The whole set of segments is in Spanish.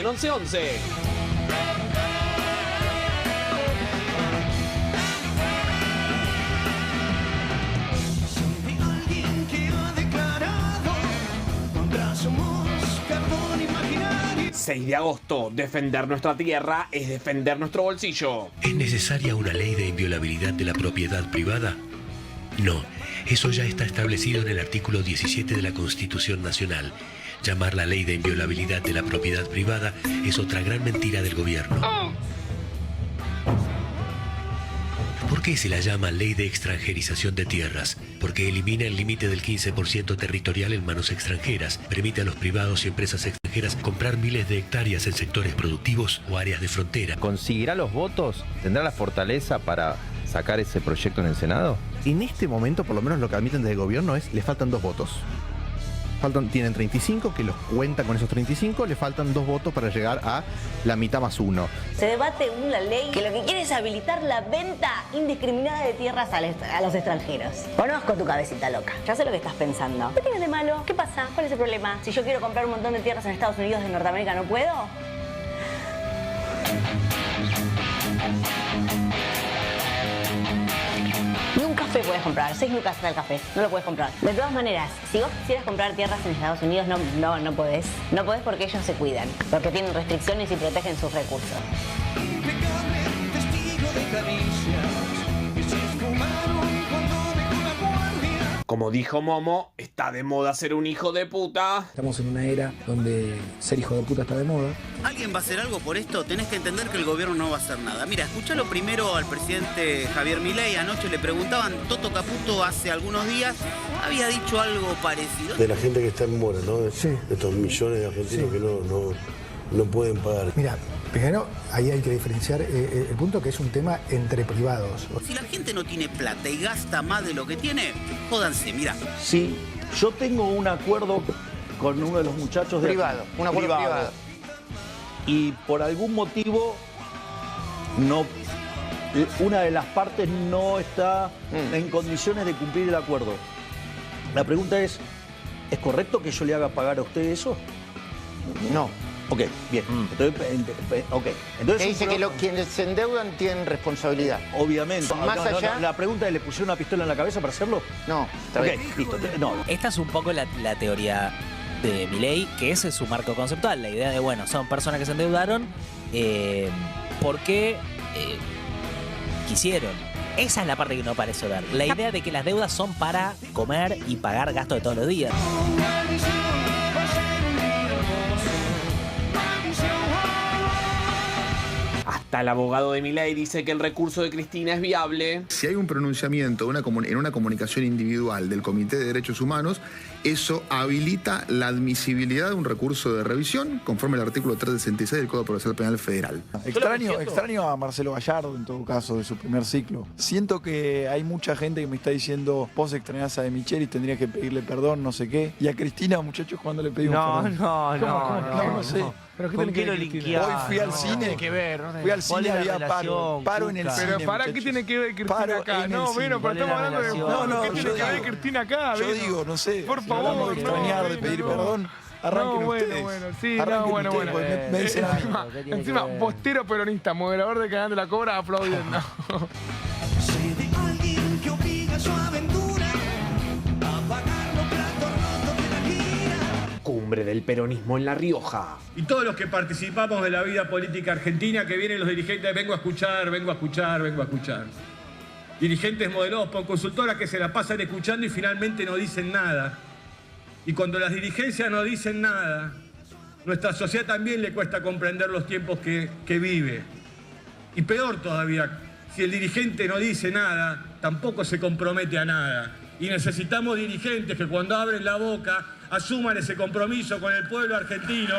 aquí en 11:11. Alguien que ha declarado contra somos carbón imaginario. 6 de agosto, defender nuestra tierra es defender nuestro bolsillo. ¿Es necesaria una ley de inviolabilidad de la propiedad privada? No, eso ya está establecido en el artículo 17 de la Constitución Nacional. Llamar la ley de inviolabilidad de la propiedad privada es otra gran mentira del gobierno. ¿Por qué se la llama ley de extranjerización de tierras? Porque elimina el límite del 15% territorial en manos extranjeras, permite a los privados y empresas extranjeras comprar miles de hectáreas en sectores productivos o áreas de frontera. ¿Conseguirá los votos? ¿Tendrá la fortaleza para sacar ese proyecto en el Senado? En este momento, por lo menos lo que admiten desde el gobierno es, le faltan 2 votos. Tienen 35, que los cuentan con esos 35, le faltan 2 votos para llegar a la mitad más 1. Se debate una ley que lo que quiere es habilitar la venta indiscriminada de tierras a los extranjeros. Conozco tu cabecita loca, ya sé lo que estás pensando. ¿Qué tienes de malo? ¿Qué pasa? ¿Cuál es el problema? Si yo quiero comprar un montón de tierras en Estados Unidos de Norteamérica, ¿no puedo? Ni un café puedes comprar, 6 lucas está el café, no lo puedes comprar. De todas maneras, si vos quisieras comprar tierras en Estados Unidos, no podés. No podés porque ellos se cuidan, porque tienen restricciones y protegen sus recursos. Impecable testigo de caricias que se esfumaron cuando dejó la guardia. Como dijo Momo, está de moda ser un hijo de puta. Estamos en una era donde ser hijo de puta está de moda. ¿Alguien va a hacer algo por esto? Tenés que entender que el gobierno no va a hacer nada. Mira, escuchalo primero al presidente Javier Milei. Anoche le preguntaban, Toto Caputo hace algunos días había dicho algo parecido. De la gente que está en mora, ¿no? De estos millones de argentinos que no pueden pagar. Mira, primero ahí hay que diferenciar el punto que es un tema entre privados. Si la gente no tiene plata y gasta más de lo que tiene, jódanse, mira. Sí, yo tengo un acuerdo con uno de los muchachos de... Privado, un acuerdo privado. Y por algún motivo una de las partes no está en condiciones de cumplir el acuerdo. La pregunta ¿es correcto que yo le haga pagar a usted eso? No. Ok, bien. Entonces que dice que quienes se endeudan tienen responsabilidad. Obviamente. Más allá... La pregunta es, ¿le pusieron una pistola en la cabeza para hacerlo? No, está bien. Listo. No. Esta es un poco la teoría de Milei, que ese es su marco conceptual. La idea de, bueno, son personas que se endeudaron porque quisieron. Esa es la parte que no parece ver. La idea de que las deudas son para comer y pagar gastos de todos los días. Hasta el abogado de Milei dice que el recurso de Cristina es viable. Si hay un pronunciamiento en una comunicación individual del Comité de Derechos Humanos, eso habilita la admisibilidad de un recurso de revisión conforme al artículo 366 del Código Procesal Penal Federal. Extraño a Marcelo Gallardo, en todo caso, de su primer ciclo. Siento que hay mucha gente que me está diciendo, vos extrañás a De Michelis, tendrías que pedirle perdón, no sé qué. Y a Cristina, muchachos, cuando le pedimos perdón. No sé. ¿Pero ¿con qué lo linkeás? Hoy fui al cine. Tiene que ver, ¿no? Fui al cine, había paro en el cine. Pero ¿para qué tiene que ver Cristina acá? No, bueno, pero estamos hablando de... ¿Qué tiene que ver Cristina acá? Yo digo, no sé. Por favor, de extrañar, de pedir perdón. Arranquen ustedes. Bueno. Me dicen encima, postero peronista, moderador del canal de la Cobra, aplaudiendo. Sé de alguien que obliga su aventura a pagar los platos rotos de la gira. Cumbre del peronismo en La Rioja. Y todos los que participamos de la vida política argentina, que vienen los dirigentes, vengo a escuchar. Dirigentes modelados por consultoras que se la pasan escuchando y finalmente no dicen nada. Y cuando las dirigencias no dicen nada, nuestra sociedad también le cuesta comprender los tiempos que vive. Y peor todavía, si el dirigente no dice nada, tampoco se compromete a nada. Y necesitamos dirigentes que cuando abren la boca asuman ese compromiso con el pueblo argentino,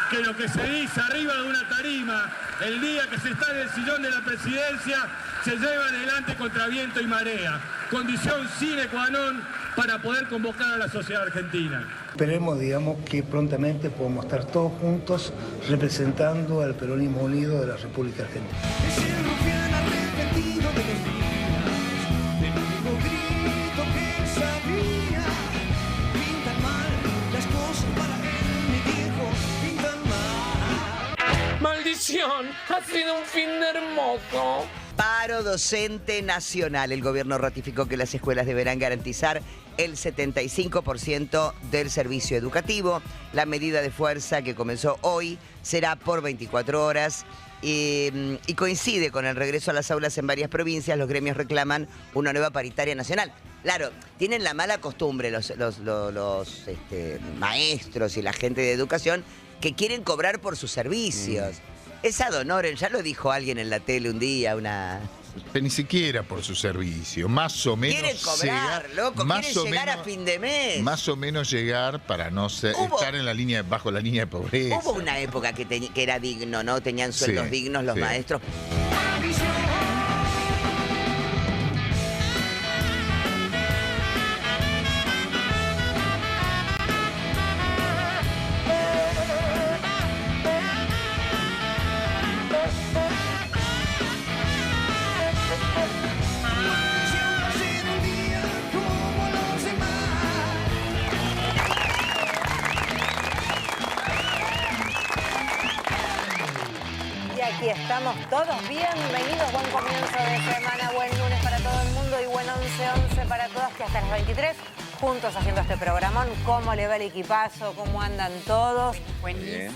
que lo que se dice arriba de una tarima, el día que se está en el sillón de la presidencia, se lleva adelante contra viento y marea. Condición sine qua non para poder convocar a la sociedad argentina. Esperemos, digamos, que prontamente podamos estar todos juntos representando al peronismo unido de la República Argentina. Ese rufián arrepentido de los días, del único grito que sabía. Pintan mal las cosas para él, mi viejo, pintan mal. educación. Ha sido un fin hermoso. Paro docente nacional. El gobierno ratificó que las escuelas deberán garantizar el 75% del servicio educativo. La medida de fuerza que comenzó hoy será por 24 horas y coincide con el regreso a las aulas en varias provincias. Los gremios reclaman una nueva paritaria nacional. Claro, tienen la mala costumbre los maestros y la gente de educación que quieren cobrar por sus servicios. Es ad honorem, ya lo dijo alguien en la tele un día, Pero ni siquiera por su servicio, más o menos. Quieren cobrar, loco, quieren llegar a fin de mes. Más o menos llegar para no estar en la línea, bajo la línea de pobreza. Hubo una época que era digno, ¿no? Tenían sueldos dignos los maestros. Aquí estamos todos bienvenidos, buen comienzo de semana, buen lunes para todo el mundo y buen 11-11 para todas, que hasta las 23 juntos haciendo este programón. ¿Cómo le va el equipazo? ¿Cómo andan todos? Buenísimo.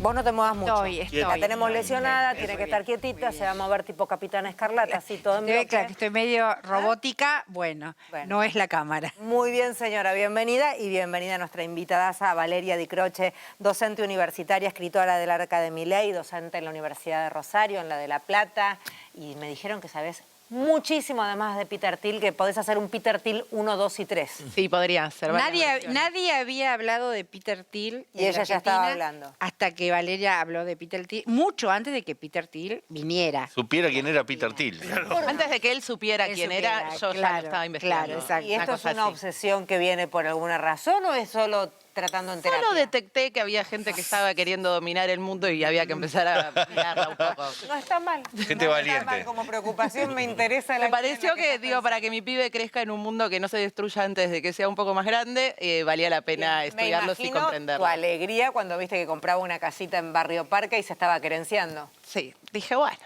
Vos no te muevas mucho. Estoy. La tenemos lesionada, tiene que estar quietita, se va a mover tipo Capitana Escarlata, así todo en bloque. Claro, que estoy medio robótica, bueno, no es la cámara. Muy bien, señora, bienvenida y bienvenida a nuestra invitadaza Valeria Di Croce, docente universitaria, escritora del Arca de Milei, docente en la Universidad de Rosario, en la de La Plata, y me dijeron que sabés muchísimo, además de Peter Thiel, que podés hacer un Peter Thiel 1, 2 y 3. Sí, podría ser. Nadie había hablado de Peter Thiel. Y ella ya estaba hablando. Hasta que Valeria habló de Peter Thiel, mucho antes de que Peter Thiel viniera. Supiera quién era Peter Thiel. Antes de que él supiera quién era, yo ya lo estaba investigando. Claro, exacto. ¿Y esto es una obsesión que viene por alguna razón o es solo tratando en terapia? Solo detecté que había gente que estaba queriendo dominar el mundo y había que empezar a mirarla un poco. No está mal. Gente valiente. Está mal, como preocupación me interesa. Me pareció que, para que mi pibe crezca en un mundo que no se destruya antes de que sea un poco más grande, valía la pena estudiarlos y comprenderlos. Tu alegría cuando viste que compraba una casita en Barrio Parque y se estaba querenciando. Sí, dije, bueno,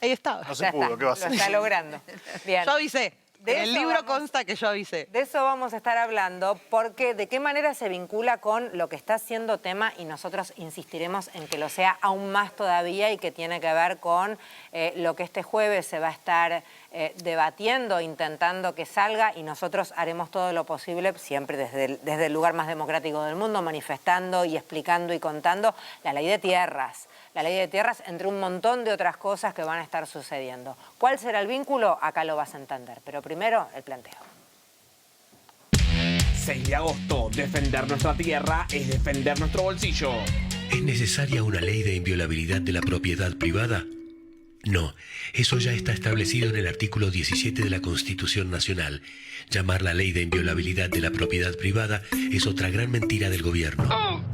ahí estaba. No se pudo, ¿qué va a hacer? Lo está logrando. Bien. Yo avisé. En el libro consta que yo avisé. De eso vamos a estar hablando, porque de qué manera se vincula con lo que está siendo tema, y nosotros insistiremos en que lo sea aún más todavía, y que tiene que ver con lo que este jueves se va a estar debatiendo, intentando que salga, y nosotros haremos todo lo posible, siempre desde el lugar más democrático del mundo, manifestando y explicando y contando la ley de tierras. La ley de tierras, entre un montón de otras cosas que van a estar sucediendo. ¿Cuál será el vínculo? Acá lo vas a entender. Pero primero, el planteo. 6 de agosto. Defender nuestra tierra es defender nuestro bolsillo. ¿Es necesaria una ley de inviolabilidad de la propiedad privada? No, eso ya está establecido en el artículo 17 de la Constitución Nacional. Llamar la ley de inviolabilidad de la propiedad privada es otra gran mentira del gobierno.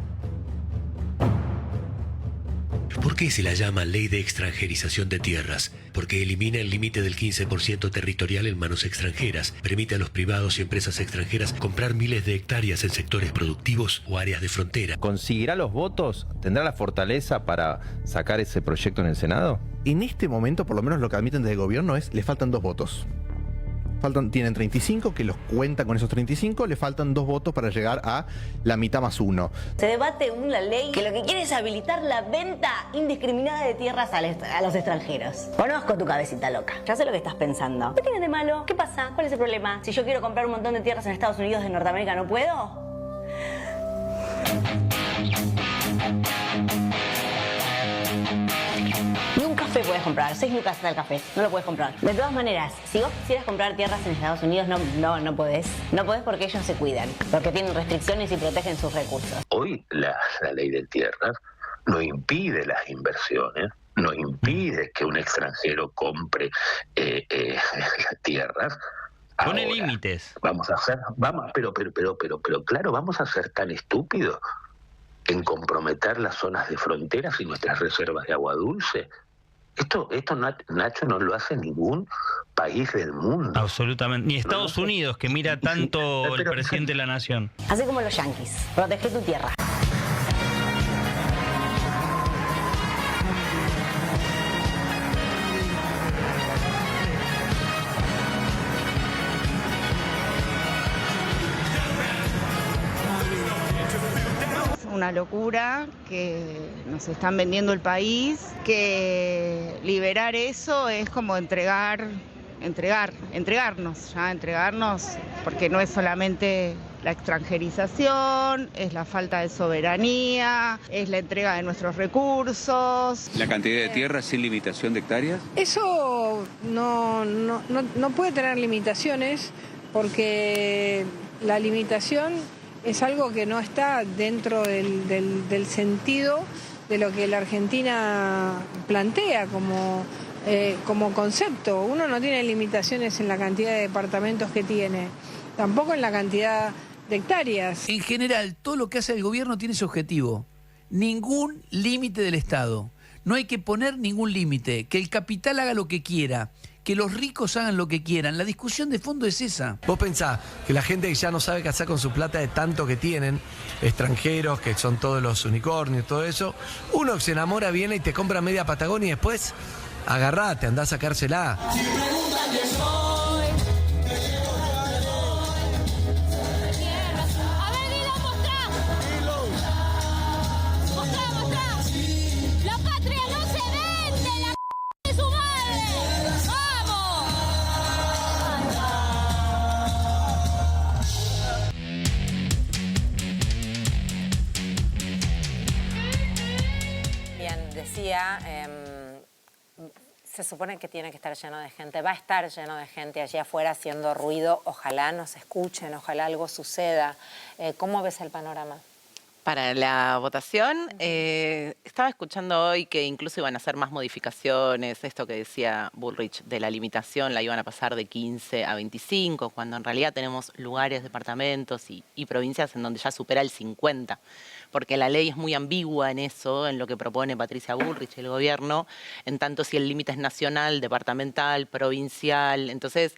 ¿Por qué se la llama ley de extranjerización de tierras? Porque elimina el límite del 15% territorial en manos extranjeras, permite a los privados y empresas extranjeras comprar miles de hectáreas en sectores productivos o áreas de frontera. ¿Conseguirá los votos? ¿Tendrá la fortaleza para sacar ese proyecto en el Senado? En este momento, por lo menos lo que admiten desde el gobierno es, le faltan 2 votos. Tienen 35, que los cuentan con esos 35, le faltan 2 votos para llegar a la mitad más 1. Se debate una ley que lo que quiere es habilitar la venta indiscriminada de tierras a los extranjeros. Conozco tu cabecita loca. Ya sé lo que estás pensando. ¿Qué tiene de malo? ¿Qué pasa? ¿Cuál es el problema? Si yo quiero comprar un montón de tierras en Estados Unidos de Norteamérica, ¿no puedo? Ni un café puedes comprar, 6 lucas está el café, no lo puedes comprar. De todas maneras, si vos quisieras comprar tierras en Estados Unidos, no podés. No podés porque ellos se cuidan, porque tienen restricciones y protegen sus recursos. Hoy la ley de tierras no impide las inversiones, no impide que un extranjero compre tierras. Pone límites. Pero claro, vamos a ser tan estúpidos en comprometer las zonas de fronteras y nuestras reservas de agua dulce. Esto, Nacho, no lo hace ningún país del mundo. Absolutamente. Ni Estados Unidos, que mira tanto el presidente de la nación. Así como los yanquis. Protege tu tierra. una locura, que nos están vendiendo el país, que liberar eso es como entregarnos, porque no es solamente la extranjerización, es la falta de soberanía, es la entrega de nuestros recursos. ¿La cantidad de tierra sin limitación de hectáreas? Eso no puede tener limitaciones, porque la limitación es algo que no está dentro del sentido de lo que la Argentina plantea como concepto. Uno no tiene limitaciones en la cantidad de departamentos que tiene, tampoco en la cantidad de hectáreas. En general, todo lo que hace el gobierno tiene ese objetivo. Ningún límite del Estado. No hay que poner ningún límite. Que el capital haga lo que quiera. Que los ricos hagan lo que quieran. La discusión de fondo es esa. Vos pensás que la gente que ya no sabe qué hacer con su plata de tanto que tienen, extranjeros, que son todos los unicornios, todo eso, uno que se enamora, viene y te compra media Patagonia y después agarrate, andá a sacársela. Si preguntan que soy. A ver, Dilo, mostrá. Mostrá. La patria no se vende, la de su madre. ¡Vamos! Bien, decía... se supone que tiene que estar lleno de gente, va a estar lleno de gente allí afuera haciendo ruido, ojalá nos escuchen, ojalá algo suceda. ¿Cómo ves el panorama? Para la votación, estaba escuchando hoy que incluso iban a hacer más modificaciones, esto que decía Bullrich de la limitación, la iban a pasar de 15 a 25, cuando en realidad tenemos lugares, departamentos y provincias en donde ya supera el 50. Porque la ley es muy ambigua en eso, en lo que propone Patricia Bullrich y el gobierno, en tanto si el límite es nacional, departamental, provincial. Entonces,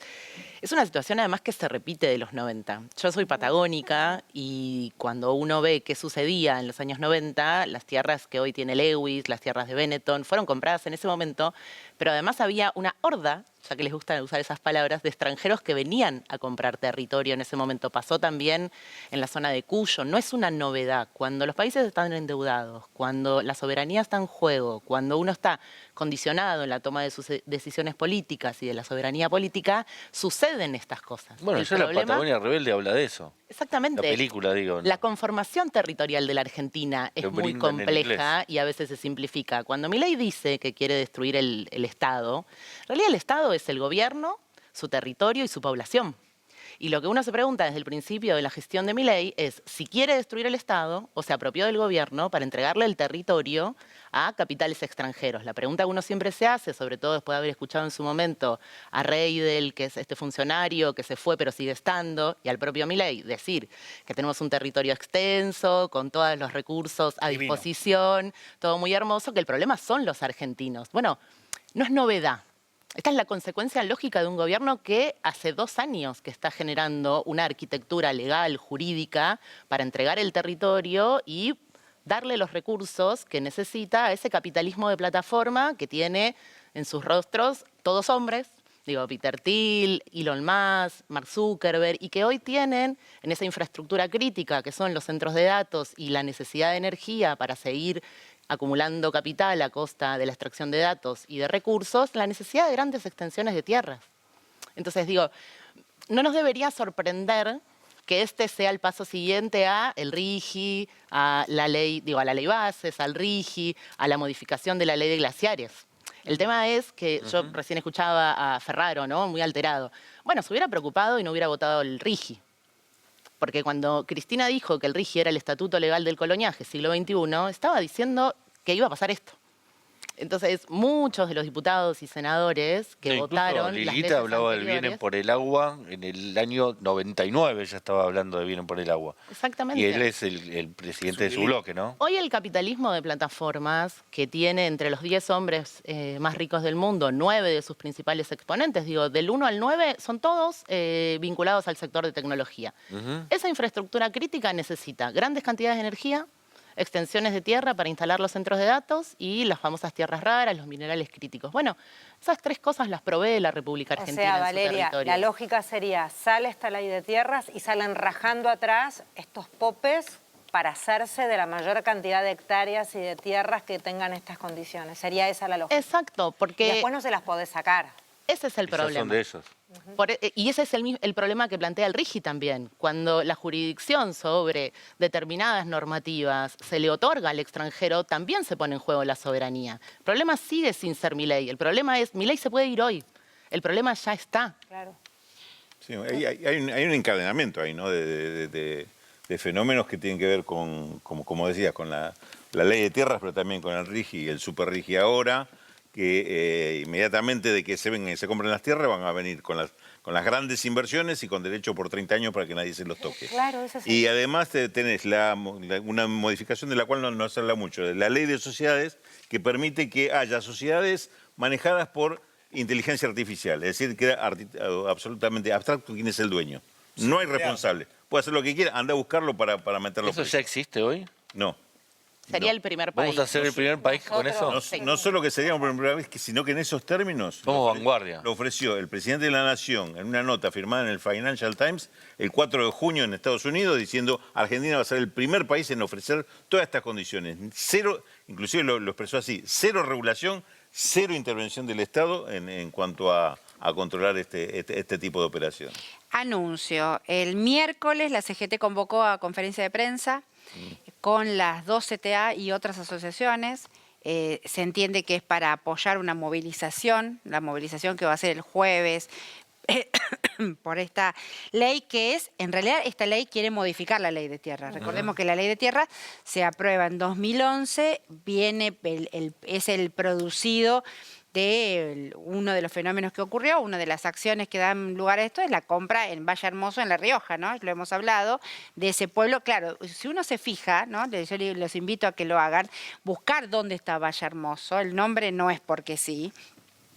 es una situación además que se repite de los 90. Yo soy patagónica y cuando uno ve qué sucedía en los años 90, las tierras que hoy tiene Lewis, las tierras de Benetton, fueron compradas en ese momento, pero además había una horda, ya que les gusta usar esas palabras, de extranjeros que venían a comprar territorio en ese momento. Pasó también en la zona de Cuyo. No es una novedad. Cuando los países están endeudados, cuando la soberanía está en juego, cuando uno está condicionado en la toma de sus decisiones políticas y de la soberanía política, suceden estas cosas. Bueno, ya la Patagonia Rebelde habla de eso. Exactamente. La película, digo. La conformación territorial de la Argentina es muy compleja y a veces se simplifica. Cuando Milei dice que quiere destruir el Estado, en realidad el Estado es el gobierno, su territorio y su población. Y lo que uno se pregunta desde el principio de la gestión de Milei es si quiere destruir el Estado o se apropió del gobierno para entregarle el territorio a capitales extranjeros. La pregunta que uno siempre se hace, sobre todo después de haber escuchado en su momento a Reidel, que es este funcionario que se fue pero sigue estando, y al propio Milei, decir que tenemos un territorio extenso, con todos los recursos a disposición, todo muy hermoso, que el problema son los argentinos. Bueno, no es novedad. Esta es la consecuencia lógica de un gobierno que hace 2 años que está generando una arquitectura legal, jurídica, para entregar el territorio y darle los recursos que necesita a ese capitalismo de plataforma que tiene en sus rostros todos hombres, digo, Peter Thiel, Elon Musk, Mark Zuckerberg, y que hoy tienen en esa infraestructura crítica que son los centros de datos y la necesidad de energía para seguir acumulando capital a costa de la extracción de datos y de recursos, la necesidad de grandes extensiones de tierras. Entonces, digo, no nos debería sorprender que este sea el paso siguiente a el RIGI, a la ley, digo, a la ley bases, al RIGI, a la modificación de la ley de glaciares. El tema es que yo recién escuchaba a Ferraro, ¿no? Muy alterado. Bueno, se hubiera preocupado y no hubiera votado el RIGI. Porque cuando Cristina dijo que el RIGI era el estatuto legal del coloniaje, siglo XXI, estaba diciendo que iba a pasar esto. Entonces, muchos de los diputados y senadores que votaron... Lilita hablaba del Vienen por el Agua en el año 99, ya estaba hablando de Vienen por el Agua. Exactamente. Y él es el presidente de su bloque, ¿no? Hoy el capitalismo de plataformas, que tiene entre los 10 hombres más ricos del mundo, 9 de sus principales exponentes, digo, del 1 al 9, son todos vinculados al sector de tecnología. Esa infraestructura crítica necesita grandes cantidades de energía, extensiones de tierra para instalar los centros de datos y las famosas tierras raras, los minerales críticos. Bueno, esas 3 cosas las provee la República Argentina. O sea, en Valeria, su territorio. la lógica sería, sale esta ley de tierras y salen rajando atrás estos popes para hacerse de la mayor cantidad de hectáreas y de tierras que tengan estas condiciones. Sería esa la lógica. Exacto, porque... Y después no se las podés sacar. Ese es el problema. Son de esos. Y ese es el problema que plantea el RIGI también. Cuando la jurisdicción sobre determinadas normativas se le otorga al extranjero, también se pone en juego la soberanía. El problema sigue sin ser Milei. El problema es, Milei se puede ir hoy. El problema ya está. Claro. Sí, hay un encadenamiento ahí, ¿no? De fenómenos que tienen que ver con, como decías, con la ley de tierras, pero también con el RIGI y el super RIGI ahora, que inmediatamente de que se compren las tierras van a venir con las grandes inversiones y con derecho por 30 años para que nadie se los toque. Claro, eso sí. Y además tenés una modificación de la cual no se habla mucho, de la ley de sociedades, que permite que haya sociedades manejadas por inteligencia artificial, es decir, queda absolutamente abstracto quién es el dueño. No hay responsable. Puede hacer lo que quiera, anda a buscarlo para meterlo. ¿Eso ya existe hoy? No. Sería el primer país. ¿Vamos a ser el primer país con eso? No solo que seríamos por primera vez, sino que en esos términos... Somos vanguardia. Lo ofreció el presidente de la Nación en una nota firmada en el Financial Times el 4 de junio en Estados Unidos, diciendo Argentina va a ser el primer país en ofrecer todas estas condiciones. Cero, inclusive lo expresó así, cero regulación, cero intervención del Estado en cuanto a controlar este tipo de operaciones. Anuncio. El miércoles la CGT convocó a conferencia de prensa con las dos CTA y otras asociaciones. Se entiende que es para apoyar una movilización, la movilización que va a ser el jueves por esta ley que es, en realidad esta ley quiere modificar la ley de tierra. Recordemos que la ley de tierra se aprueba en 2011, es el producido de uno de los fenómenos que ocurrió, una de las acciones que dan lugar a esto es la compra en Valle Hermoso, en La Rioja, ¿no? Lo hemos hablado, de ese pueblo. Claro, si uno se fija, ¿no? Yo los invito a que lo hagan, buscar dónde está Valle Hermoso. El nombre no es porque sí.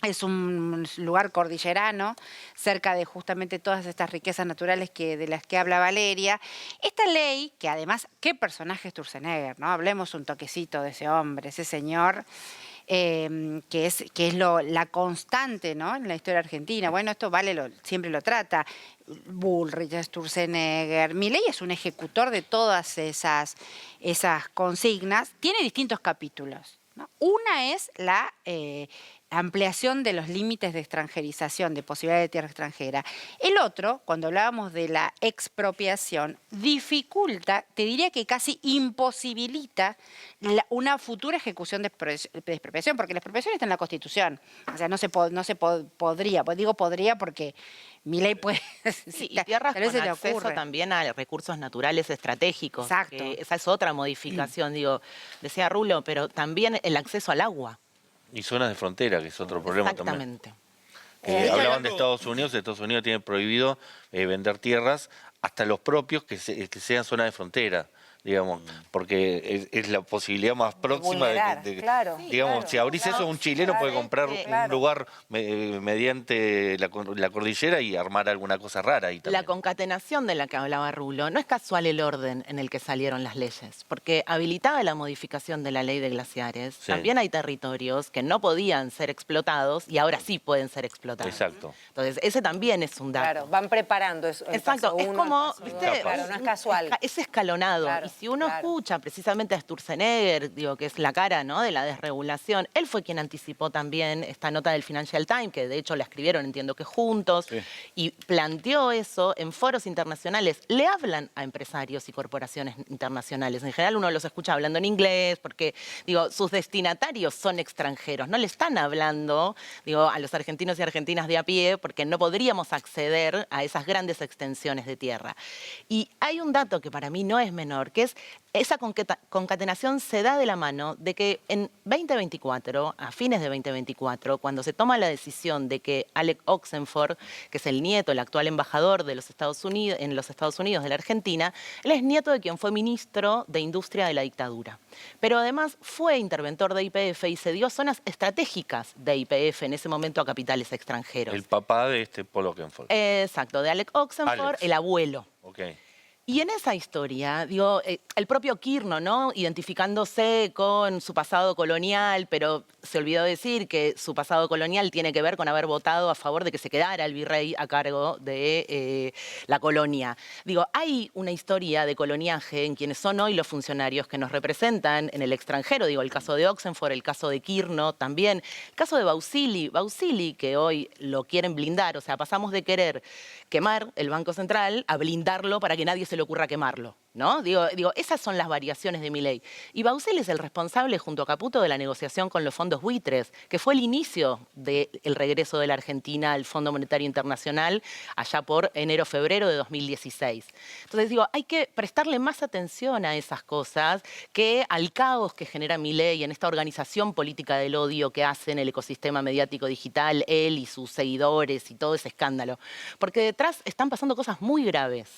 Es un lugar cordillerano, cerca de justamente todas estas riquezas naturales de las que habla Valeria. Esta ley, que además, ¿qué personaje es Sturzenegger, ¿no? Hablemos un toquecito de ese hombre, ese señor, que es la constante, ¿no? En la historia argentina. Bueno, esto siempre lo trata. Bullrich, Sturzenegger. Milei es un ejecutor de todas esas consignas. Tiene distintos capítulos, ¿no? Una es la ampliación de los límites de extranjerización, de posibilidad de tierra extranjera. El otro, cuando hablábamos de la expropiación, dificulta, te diría que casi imposibilita una futura ejecución de expropiación, porque la expropiación está en la Constitución. O sea, no se podría, pues digo podría porque Milei puede... Sí, y tierras con acceso también a recursos naturales estratégicos. Exacto. Esa es otra modificación, decía Rulo, pero también el acceso al agua. Y zonas de frontera, que es otro problema también. Exactamente. Hablaban de Estados Unidos tiene prohibido vender tierras hasta los propios que sean zonas de frontera, digamos, porque es la posibilidad más próxima claro, digamos, claro, si abrís eso, un chileno puede comprar un lugar mediante la cordillera y armar alguna cosa rara ahí también. La concatenación de la que hablaba Rulo, no es casual el orden en el que salieron las leyes, porque habilitaba la modificación de la ley de glaciares. Sí. También hay territorios que no podían ser explotados y ahora sí pueden ser explotados. Exacto. Entonces, ese también es un dato. Claro, van preparando eso. Exacto, es como, ¿viste? Claro, no es casual. Es escalonado. Claro. Si uno escucha precisamente a Sturzenegger, que es la cara, ¿no?, de la desregulación, él fue quien anticipó también esta nota del Financial Times, que de hecho la escribieron, entiendo que juntos, y planteó eso en foros internacionales. Le hablan a empresarios y corporaciones internacionales. En general uno los escucha hablando en inglés, porque, sus destinatarios son extranjeros. No le están hablando, a los argentinos y argentinas de a pie, porque no podríamos acceder a esas grandes extensiones de tierra. Y hay un dato que para mí no es menor, que es esa concatenación se da de la mano de que en 2024, a fines de 2024, cuando se toma la decisión de que Alec Oxenford, que es el nieto, el actual embajador de los Estados Unidos, en los Estados Unidos de la Argentina, él es nieto de quien fue ministro de Industria de la dictadura. Pero además fue interventor de YPF y cedió zonas estratégicas de YPF en ese momento a capitales extranjeros. El papá de Paul Oxenford. Exacto, de Alec Oxenford, el abuelo. Okay. Y en esa historia, digo, el propio Kirchner, ¿no? Identificándose con su pasado colonial, pero se olvidó decir que su pasado colonial tiene que ver con haber votado a favor de que se quedara el virrey a cargo de la colonia. Digo, hay una historia de coloniaje en quienes son hoy los funcionarios que nos representan en el extranjero. Digo, el caso de Oxenford, el caso de Kirchner también, el caso de Bausili, que hoy lo quieren blindar, o sea, pasamos de querer quemar el Banco Central a blindarlo para que nadie se le ocurra quemarlo, ¿no? Digo, esas son las variaciones de Milei. Y Bausili es el responsable, junto a Caputo, de la negociación con los fondos buitres, que fue el inicio del regreso de la Argentina al Fondo Monetario Internacional allá por enero-febrero de 2016. Entonces, digo, hay que prestarle más atención a esas cosas que al caos que genera Milei en esta organización política del odio que hace en el ecosistema mediático digital, él y sus seguidores y todo ese escándalo. Porque detrás están pasando cosas muy graves.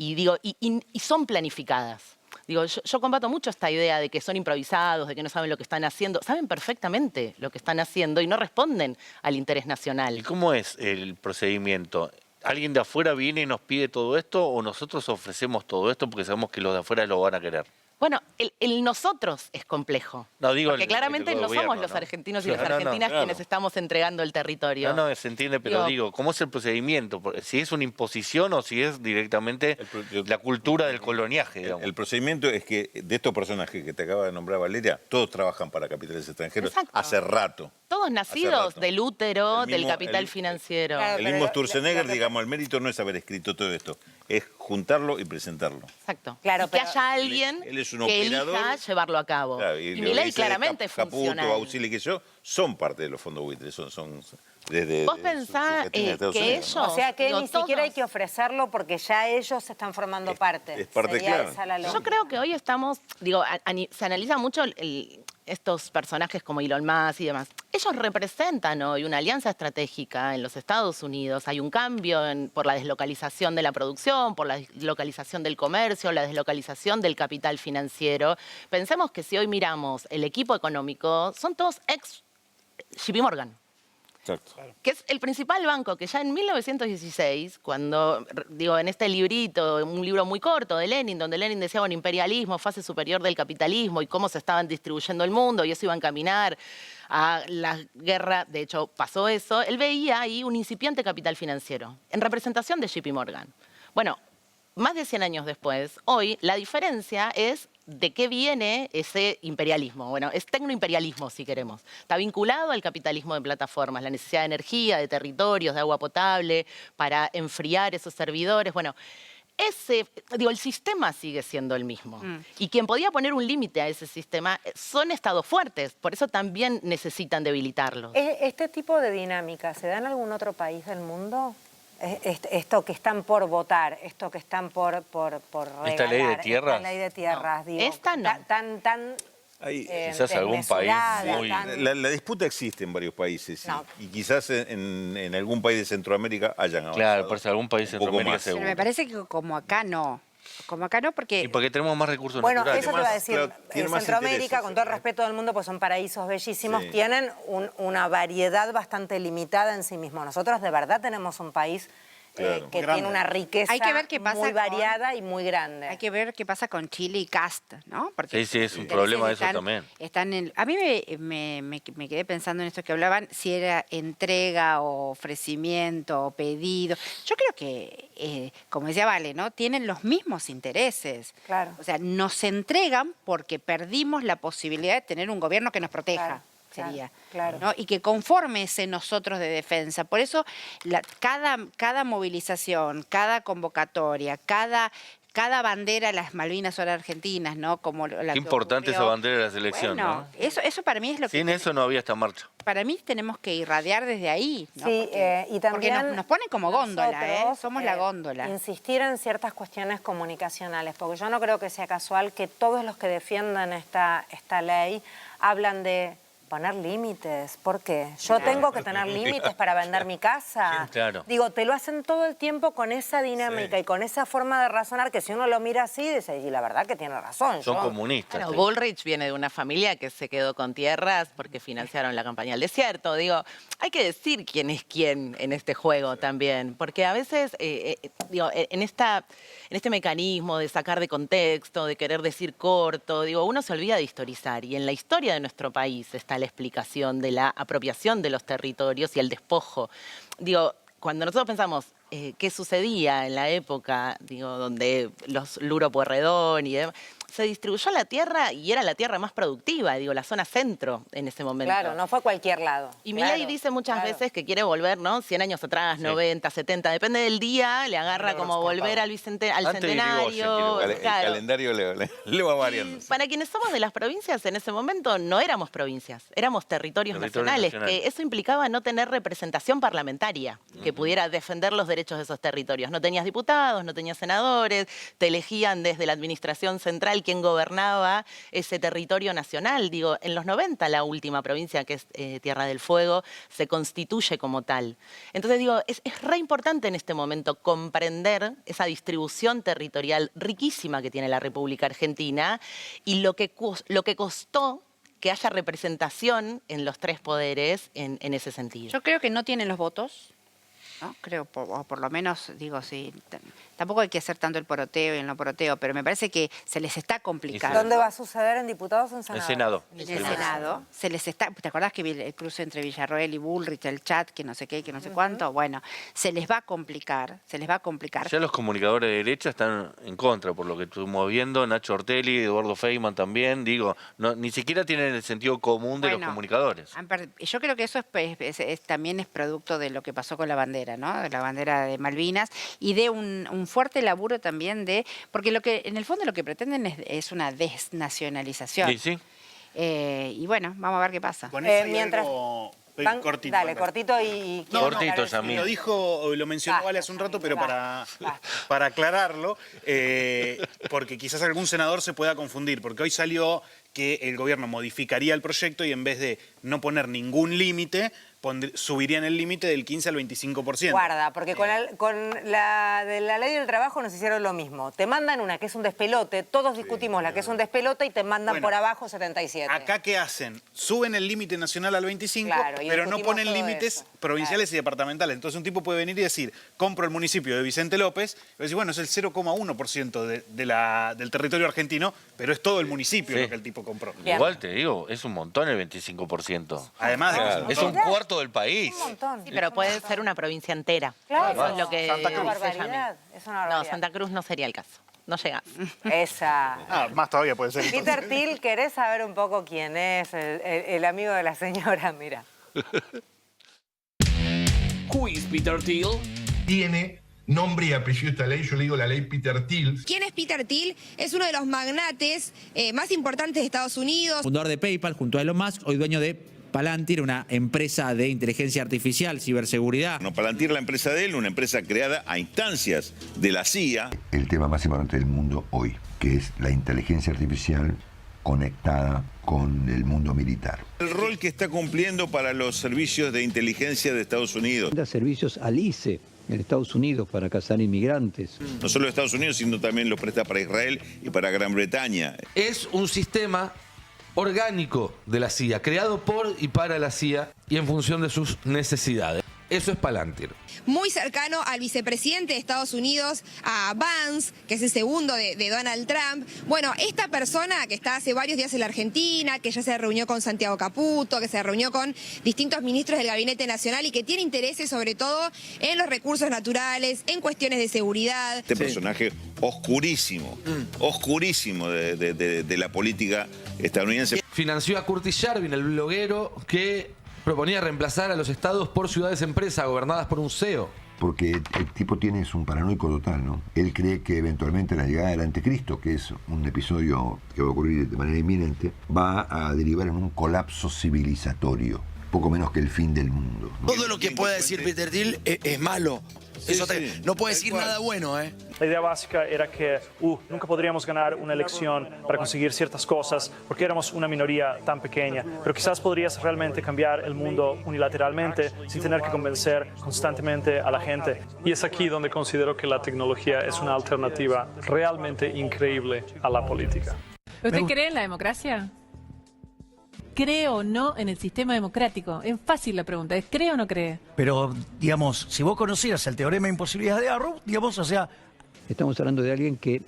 Y digo, y son planificadas. Digo, yo combato mucho esta idea de que son improvisados, de que no saben lo que están haciendo. Saben perfectamente lo que están haciendo y no responden al interés nacional. ¿Y cómo es el procedimiento? ¿Alguien de afuera viene y nos pide todo esto o nosotros ofrecemos todo esto porque sabemos que los de afuera lo van a querer? Bueno, el nosotros es complejo. No, digo porque claramente no gobierno, somos los argentinos y Claro, las argentinas claro. quienes estamos entregando el territorio. No, se entiende, pero digo, ¿cómo es el procedimiento? Si es una imposición o si es directamente la cultura del coloniaje, digamos. El procedimiento es que de estos personajes que te acaba de nombrar Valeria, todos trabajan para capitales extranjeros hace rato. Todos nacidos del útero, del capital financiero. El mismo Sturzenegger, digamos, el mérito no es haber escrito todo esto, es juntarlo y presentarlo. Exacto. Claro, y que haya alguien Él es un que operador. elija llevarlo a cabo. Claro, y lo que Milei dice claramente es Caputo, funcional. Bausili, que yo, son parte de los fondos buitres, son desde... Vos pensás que ellos... O sea que digo, ni siquiera hay todos- que ofrecerlo porque ya ellos están formando parte. es parte Sería clara. esa la lógica. Yo creo que hoy estamos, digo, se analiza mucho estos personajes como Elon Musk y demás. Ellos representan hoy una alianza estratégica en los Estados Unidos. Hay un cambio por la deslocalización de la producción, por la deslocalización del comercio, la deslocalización del capital financiero. Pensemos que si hoy miramos el equipo económico, son todos ex JP Morgan. Exacto. Que es el principal banco que ya en 1916, cuando, digo, en este librito, un libro muy corto de Lenin, donde Lenin decía, bueno, imperialismo, fase superior del capitalismo y cómo se estaban distribuyendo el mundo y eso iba a encaminar a la guerra, de hecho pasó eso, él veía ahí un incipiente capital financiero en representación de JP Morgan. Bueno, más de 100 años después, hoy la diferencia es de qué viene ese imperialismo. Bueno, es tecnoimperialismo, si queremos. Está vinculado al capitalismo de plataformas, la necesidad de energía, de territorios, de agua potable, para enfriar esos servidores. Bueno, el sistema sigue siendo el mismo. Y quien podía poner un límite a ese sistema son estados fuertes, por eso también necesitan debilitarlos. ¿Este tipo de dinámica se da en algún otro país del mundo? Esto que están por votar, esto que están por regalar. ¿Esta ley de tierras? Esta ley de tierras, digo. Esta no. Tan quizás algún país muy... La disputa existe en varios países y quizás en algún país de Centroamérica hayan avanzado. Claro, por eso algún país de un poco Centroamérica más. seguro. Pero me parece que como acá no. Como acá no, porque... Y porque tenemos más recursos Bueno, naturales. eso te iba a decir. Claro, tiene En más Centroamérica, intereses, con todo el respeto del mundo, pues son paraísos bellísimos, Sí. tienen una variedad bastante limitada en sí mismos. Nosotros de verdad tenemos un país Claro. que Grande. tiene una riqueza Hay que ver qué pasa muy con- variada y muy grande. Hay que ver qué pasa con Chile y Cast, ¿no? Porque Sí, es un problema eso están- también. a mí me quedé pensando en esto que hablaban, si era entrega o ofrecimiento o pedido. Yo creo que, como decía Vale, ¿no? Tienen los mismos intereses. Claro. O sea, nos entregan porque perdimos la posibilidad de tener un gobierno que nos proteja. Claro, Sería, claro. ¿no? Y que conforme ese nosotros de defensa. Por eso cada movilización, cada convocatoria, cada bandera, las Malvinas son argentinas, ¿no? Como la Qué que importante esa ocurrió. bandera de la selección, Bueno, ¿no? eso para mí es lo que... Sin eso no había esta marcha. Para mí tenemos que irradiar desde ahí, ¿no? Sí, porque y también nos ponen como góndola, nosotros, Somos la góndola. Insistir en ciertas cuestiones comunicacionales, porque yo no creo que sea casual que todos los que defiendan esta ley hablan de Poner límites, ¿por qué? Yo tengo que tener límites para vender mi casa. Sí, claro. Digo, te lo hacen todo el tiempo con esa dinámica y con esa forma de razonar que si uno lo mira así, dice, y la verdad que tiene razón. Son comunistas. Bueno, Bullrich viene de una familia que se quedó con tierras porque financiaron la campaña al desierto. Digo, hay que decir quién es quién en este juego también, porque a veces, digo, en este mecanismo de sacar de contexto, de querer decir corto, digo, uno se olvida de historizar y en la historia de nuestro país está la explicación de la apropiación de los territorios y el despojo. Digo, cuando nosotros pensamos qué sucedía en la época, digo, donde los Luro Pueyrredón y demás, se distribuyó la tierra y era la tierra más productiva, digo, la zona centro en ese momento. Claro, no fue cualquier lado. Y Milei dice muchas veces que quiere volver, ¿no? 100 años atrás, 90, 70, depende del día, le agarra como volver al centenario. El calendario le va variando. Para quienes somos de las provincias, en ese momento no éramos provincias, éramos territorios nacionales, que eso implicaba no tener representación parlamentaria que pudiera defender los derechos de esos territorios. No tenías diputados, no tenías senadores, te elegían desde la administración central quién gobernaba ese territorio nacional. Digo, en los 90 la última provincia, que es Tierra del Fuego, se constituye como tal. Entonces digo, es re importante en este momento comprender esa distribución territorial riquísima que tiene la República Argentina y lo que costó que haya representación en los tres poderes en ese sentido. Yo creo que no tienen los votos, ¿no? Creo, o por lo menos, digo, sí. Tampoco hay que hacer tanto el poroteo y el no poroteo, pero me parece que se les está complicando. ¿Dónde va a suceder? ¿En diputados o en senadores? En En el Senado. Se les está, ¿te acordás que el cruce entre Villarroel y Bullrich, el chat, que no sé qué, que no sé cuánto? Bueno, se les va a complicar, Ya los comunicadores de derecha están en contra, por lo que estuvimos viendo, Nacho Ortelli, Eduardo Feynman también, digo, ni siquiera tienen el sentido común de los comunicadores. Yo creo que eso también es producto de lo que pasó con la bandera, ¿no? De la bandera de Malvinas y de un fuerte laburo también porque en el fondo lo que pretenden es una desnacionalización. Sí, sí. Y bueno, vamos a ver qué pasa. Mientras... Cortito. Dale, cortito y... Cortito, Yamil. Lo mencionó Vale hace un rato, pero para aclararlo, porque quizás algún senador se pueda confundir, porque hoy salió que el gobierno modificaría el proyecto y en vez de no poner ningún límite, subirían el límite del 15 al 25%. Guarda, porque con la de la ley del trabajo nos hicieron lo mismo. Te mandan una que es un despelote, todos discutimos la que es un despelote y te mandan por abajo 77. Acá, ¿qué hacen? Suben el límite nacional al 25, pero no ponen límites provinciales y departamentales. Entonces un tipo puede venir y decir, compro el municipio de Vicente López, y decir, bueno, es el 0,1% del territorio argentino, pero es todo el municipio lo que el tipo compró. Igual te digo, es un montón el 25%. Además de que es un cuarto del país. Un montón. Sí, pero puede ser una provincia entera. Claro. Eso es lo que Santa Cruz. se llama. Es una barbaridad. No, Santa Cruz no sería el caso. No llegás. Esa. Más todavía puede ser. Peter Thiel, ¿querés saber un poco quién es el amigo de la señora? Mira. Who is Peter Thiel? Tiene nombre y apellido esta ley, yo le digo la ley Peter Thiel. ¿Quién es Peter Thiel? Es uno de los magnates más importantes de Estados Unidos. Fundador de PayPal junto a Elon Musk, hoy dueño de Palantir, una empresa de inteligencia artificial, ciberseguridad. No, Palantir, la empresa de él, una empresa creada a instancias de la CIA. El tema más importante del mundo hoy, que es la inteligencia artificial conectada con el mundo militar. El rol que está cumpliendo para los servicios de inteligencia de Estados Unidos. Da servicios al ICE en Estados Unidos para cazar inmigrantes. No solo Estados Unidos, sino también lo presta para Israel y para Gran Bretaña. Es un sistema orgánico de la CIA, creado por y para la CIA y en función de sus necesidades. Eso es Palantir. Muy cercano al vicepresidente de Estados Unidos, a Vance, que es el segundo de Donald Trump. Bueno, esta persona que está hace varios días en la Argentina, que ya se reunió con Santiago Caputo, que se reunió con distintos ministros del Gabinete Nacional y que tiene intereses sobre todo en los recursos naturales, en cuestiones de seguridad. Este personaje oscurísimo de la política estadounidense. Financió a Curtis Yarvin, el bloguero que proponía reemplazar a los estados por ciudades-empresa gobernadas por un CEO. Porque el tipo es un paranoico total, ¿no? Él cree que eventualmente la llegada del anticristo, que es un episodio que va a ocurrir de manera inminente, va a derivar en un colapso civilizatorio, poco menos que el fin del mundo, ¿no? Todo lo que pueda decir Peter Thiel es malo. Eso no puede decir nada bueno, ¿eh? La idea básica era que nunca podríamos ganar una elección para conseguir ciertas cosas porque éramos una minoría tan pequeña, pero quizás podrías realmente cambiar el mundo unilateralmente sin tener que convencer constantemente a la gente. Y es aquí donde considero que la tecnología es una alternativa realmente increíble a la política. ¿Usted cree en la democracia? ¿Cree o no en el sistema democrático? Es fácil la pregunta, ¿es cree o no cree? Pero, digamos, si vos conocieras el teorema de imposibilidades de Arrow, digamos, o sea... Estamos hablando de alguien que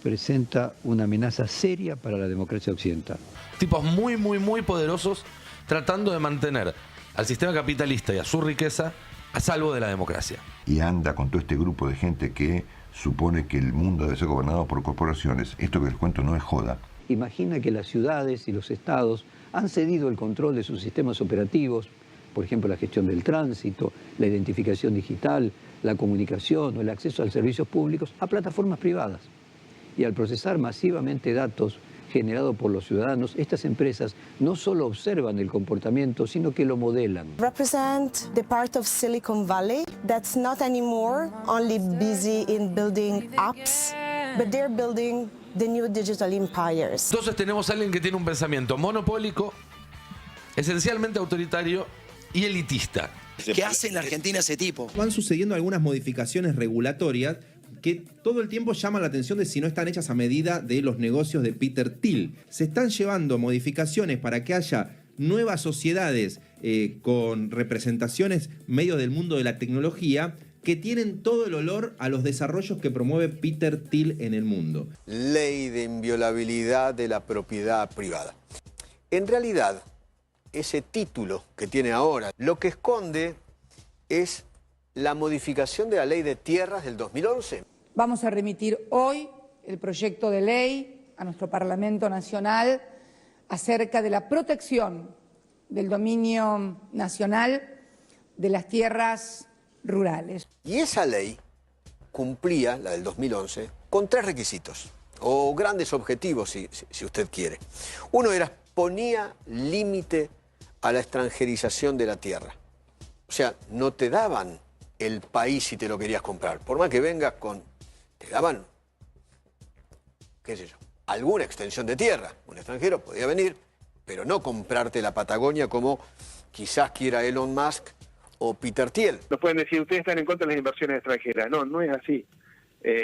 presenta una amenaza seria para la democracia occidental. Tipos muy, muy, muy poderosos tratando de mantener al sistema capitalista y a su riqueza a salvo de la democracia. Y anda con todo este grupo de gente que supone que el mundo debe ser gobernado por corporaciones. Esto que les cuento no es joda. Imagina que las ciudades y los estados han cedido el control de sus sistemas operativos, por ejemplo, la gestión del tránsito, la identificación digital, la comunicación o el acceso a servicios públicos a plataformas privadas. Y al procesar masivamente datos generados por los ciudadanos, estas empresas no solo observan el comportamiento, sino que lo modelan. Represent the part of Silicon Valley that's not anymore only busy in building apps, but they're building the new digital empires. Entonces tenemos a alguien que tiene un pensamiento monopólico, esencialmente autoritario y elitista. ¿Qué hace en la Argentina ese tipo? Van sucediendo algunas modificaciones regulatorias que todo el tiempo llaman la atención de si no están hechas a medida de los negocios de Peter Thiel. Se están llevando modificaciones para que haya nuevas sociedades con representaciones medio del mundo de la tecnología que tienen todo el olor a los desarrollos que promueve Peter Thiel en el mundo. Ley de inviolabilidad de la propiedad privada. En realidad, ese título que tiene ahora, lo que esconde es la modificación de la Ley de Tierras del 2011. Vamos a remitir hoy el proyecto de ley a nuestro Parlamento Nacional acerca de la protección del dominio nacional de las tierras rurales. Y esa ley cumplía, la del 2011, con 3 requisitos, o grandes objetivos si usted quiere. Uno era, ponía límite a la extranjerización de la tierra. O sea, no te daban el país si te lo querías comprar. Por más que vengas con... te daban, qué sé yo, alguna extensión de tierra. Un extranjero podía venir, pero no comprarte la Patagonia como quizás quiera Elon Musk o Peter Thiel. Nos pueden decir, ustedes están en contra de las inversiones extranjeras. No, no es así.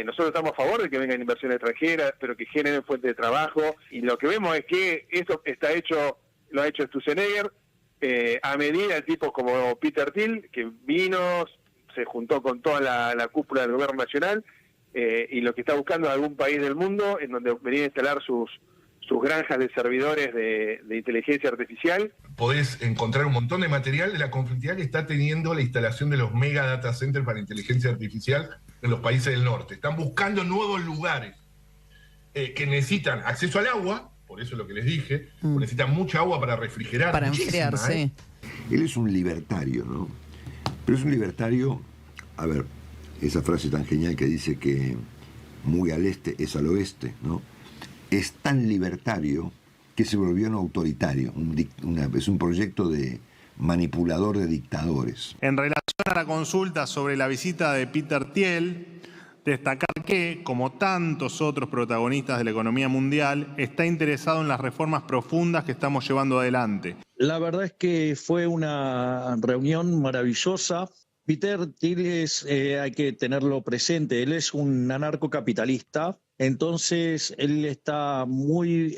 Nosotros estamos a favor de que vengan inversiones extranjeras, pero que generen fuentes de trabajo. Y lo que vemos es que esto está hecho, lo ha hecho Sturzenegger, a medida de tipos como Peter Thiel, que vino, se juntó con toda la cúpula del gobierno nacional, y lo que está buscando es algún país del mundo en donde venir a instalar sus granjas de servidores de inteligencia artificial. Podés encontrar un montón de material de la conflictividad que está teniendo la instalación de los mega data centers para inteligencia artificial en los países del norte. Están buscando nuevos lugares que necesitan acceso al agua, por eso es lo que les dije, necesitan mucha agua para refrigerar. Para enfriarse. Él es un libertario, ¿no? Pero es un libertario, a ver, esa frase tan genial que dice que muy al este es al oeste, ¿no? Es tan libertario que se volvió un autoritario, es un proyecto de manipulador de dictadores. En relación a la consulta sobre la visita de Peter Thiel, destacar que, como tantos otros protagonistas de la economía mundial, está interesado en las reformas profundas que estamos llevando adelante. La verdad es que fue una reunión maravillosa. Peter Thiel hay que tenerlo presente, él es un anarcocapitalista, entonces él está muy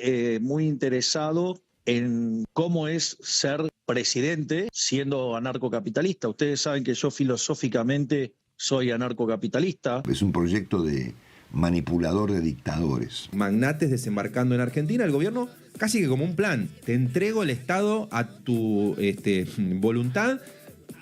interesado en cómo es ser presidente siendo anarcocapitalista. Ustedes saben que yo filosóficamente soy anarcocapitalista. Es un proyecto de manipulador de dictadores. Magnates desembarcando en Argentina, el gobierno casi que como un plan. Te entrego el Estado a tu voluntad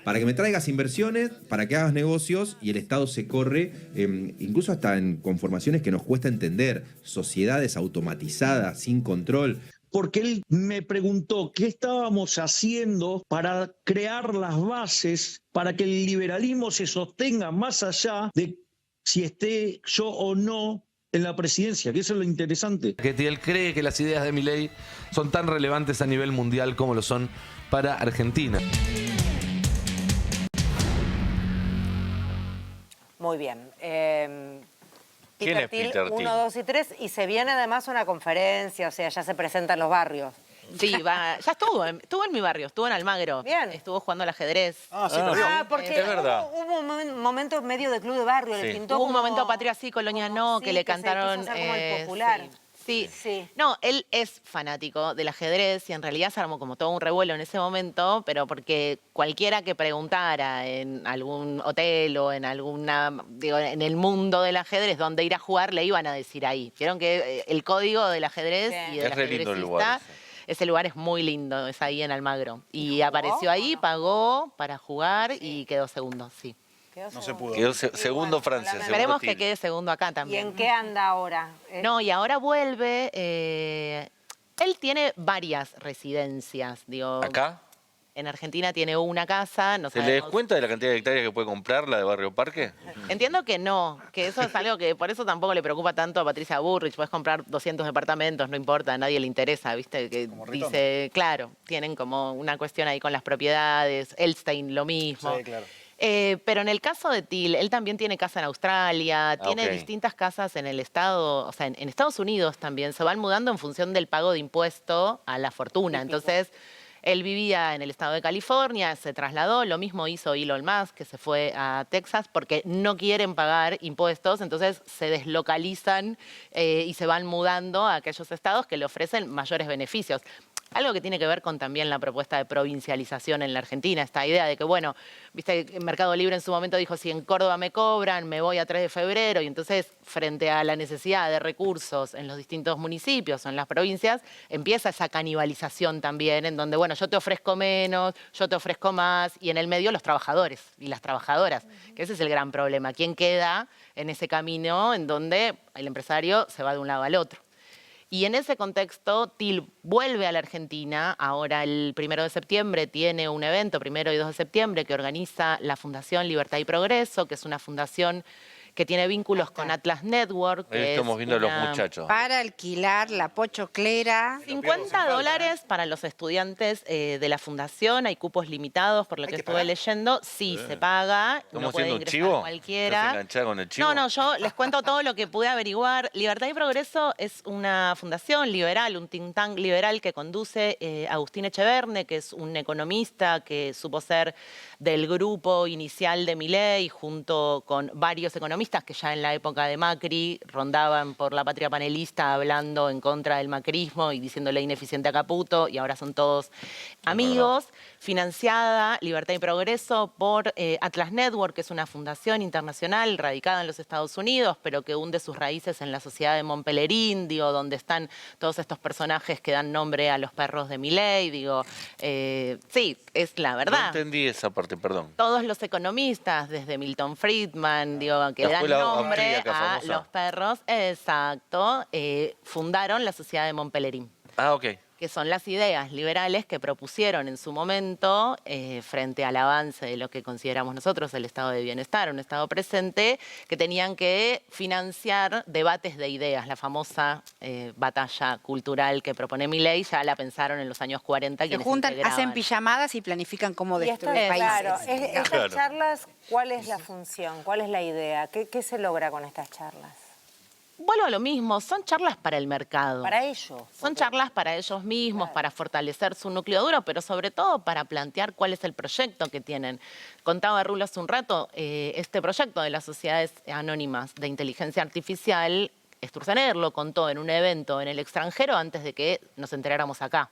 para que me traigas inversiones, para que hagas negocios, y el Estado se corre, incluso hasta en conformaciones que nos cuesta entender, sociedades automatizadas, sin control. Porque él me preguntó qué estábamos haciendo para crear las bases para que el liberalismo se sostenga más allá de si esté yo o no en la presidencia, que eso es lo interesante. Que Thiel cree que las ideas de Milei son tan relevantes a nivel mundial como lo son para Argentina. Muy bien. ¿Quién es Peter Thiel? 1, 2 y 3, y se viene además una conferencia, o sea, ya se presenta en los barrios. Sí, ya estuvo en mi barrio, estuvo en Almagro. Bien. Estuvo jugando al ajedrez. Porque es verdad. hubo un momento medio de club de barrio, le pintó Hubo un como- momento Patria sí, Colonia no, sí, que le que se cantaron. quiso hacer como el popular. Sí. No, él es fanático del ajedrez y en realidad se armó como todo un revuelo en ese momento, pero porque cualquiera que preguntara en algún hotel o en en el mundo del ajedrez dónde ir a jugar, le iban a decir ahí. Vieron que el código del ajedrez y del Es re lindo el lugar ajedrecista, ese lugar es muy lindo, es ahí en Almagro. Y apareció ahí, pagó para jugar y quedó segundo, sí. No se pudo. Quedó segundo Francia. Esperemos que quede segundo acá ¿Y también. en qué anda ahora? No, y ahora vuelve. Él tiene varias residencias, digo. ¿Acá? En Argentina tiene una casa, no ¿Se le sabemos. descuenta de la cantidad de hectáreas que puede comprar la de Barrio Parque? Entiendo que no, que eso es algo que por eso tampoco le preocupa tanto a Patricia Bullrich. Puedes comprar 200 departamentos, no importa, a nadie le interesa, ¿viste? Que dice, claro, tienen como una cuestión ahí con las propiedades. Elstein, lo mismo. Sí, claro. Pero en el caso de Thiel, él también tiene casa en Australia, tiene ok. distintas casas en el estado, o sea, en Estados Unidos también. Se van mudando en función del pago de impuesto a la fortuna. Entonces, él vivía en el estado de California, se trasladó, lo mismo hizo Elon Musk, que se fue a Texas porque no quieren pagar impuestos, entonces se deslocalizan y se van mudando a aquellos estados que le ofrecen mayores beneficios. Algo que tiene que ver con también la propuesta de provincialización en la Argentina, esta idea de que, bueno, viste, Mercado Libre en su momento dijo, si en Córdoba me cobran, me voy a 3 de febrero, y entonces, frente a la necesidad de recursos en los distintos municipios o en las provincias, empieza esa canibalización también, en donde, bueno, yo te ofrezco menos, yo te ofrezco más, y en el medio los trabajadores y las trabajadoras, que ese es el gran problema. ¿Quién queda en ese camino en donde el empresario se va de un lado al otro? Y en ese contexto, Thiel vuelve a la Argentina. Ahora, el 1 de septiembre, tiene un evento, 1 y 2 de septiembre, que organiza la Fundación Libertad y Progreso, que es una fundación que tiene vínculos con Atlas Network. Ahí estamos viendo a los muchachos. Para alquilar la pochoclera. $50 para los estudiantes de la fundación. Hay cupos limitados, por lo que estuve leyendo. Sí, se paga. ¿Estamos puede haciendo un ingresar chivo? cualquiera. ¿Estás enganchada con el chivo? No, yo les cuento todo lo que pude averiguar. Libertad y Progreso es una fundación liberal, un think tank liberal que conduce Agustín Echeverne, que es un economista que supo ser del grupo inicial de Milei, junto con varios economistas que ya en la época de Macri rondaban por la patria panelista hablando en contra del macrismo y diciéndole ineficiente a Caputo, y ahora son todos amigos. Financiada Libertad y Progreso por Atlas Network, que es una fundación internacional radicada en los Estados Unidos, pero que hunde sus raíces en la sociedad de Montpellerín, digo, donde están todos estos personajes que dan nombre a los perros de Milei, digo, sí, es la verdad. No entendí esa parte, perdón. Todos los economistas, desde Milton Friedman, digo, que La dan escuela nombre austríaca a famosa. los perros, exacto, fundaron la sociedad de Montpellerín, Ah, ok. que son las ideas liberales que propusieron en su momento frente al avance de lo que consideramos nosotros el estado de bienestar, un estado presente, que tenían que financiar debates de ideas. La famosa batalla cultural que propone Milei ya la pensaron en los años 40. Se quienes juntan, integraban. hacen pijamadas y planifican cómo Y esto destruir es países. claro. Estas Claro. charlas, ¿cuál es la función? ¿Cuál es la idea? ¿Qué se logra con estas charlas? Vuelvo a lo mismo, son charlas para el mercado. Para ellos. Son charlas para ellos mismos, para fortalecer su núcleo duro, pero sobre todo para plantear cuál es el proyecto que tienen. Contaba Rulo hace un rato, este proyecto de las sociedades anónimas de inteligencia artificial, Sturzenegger lo contó en un evento en el extranjero antes de que nos enteráramos acá.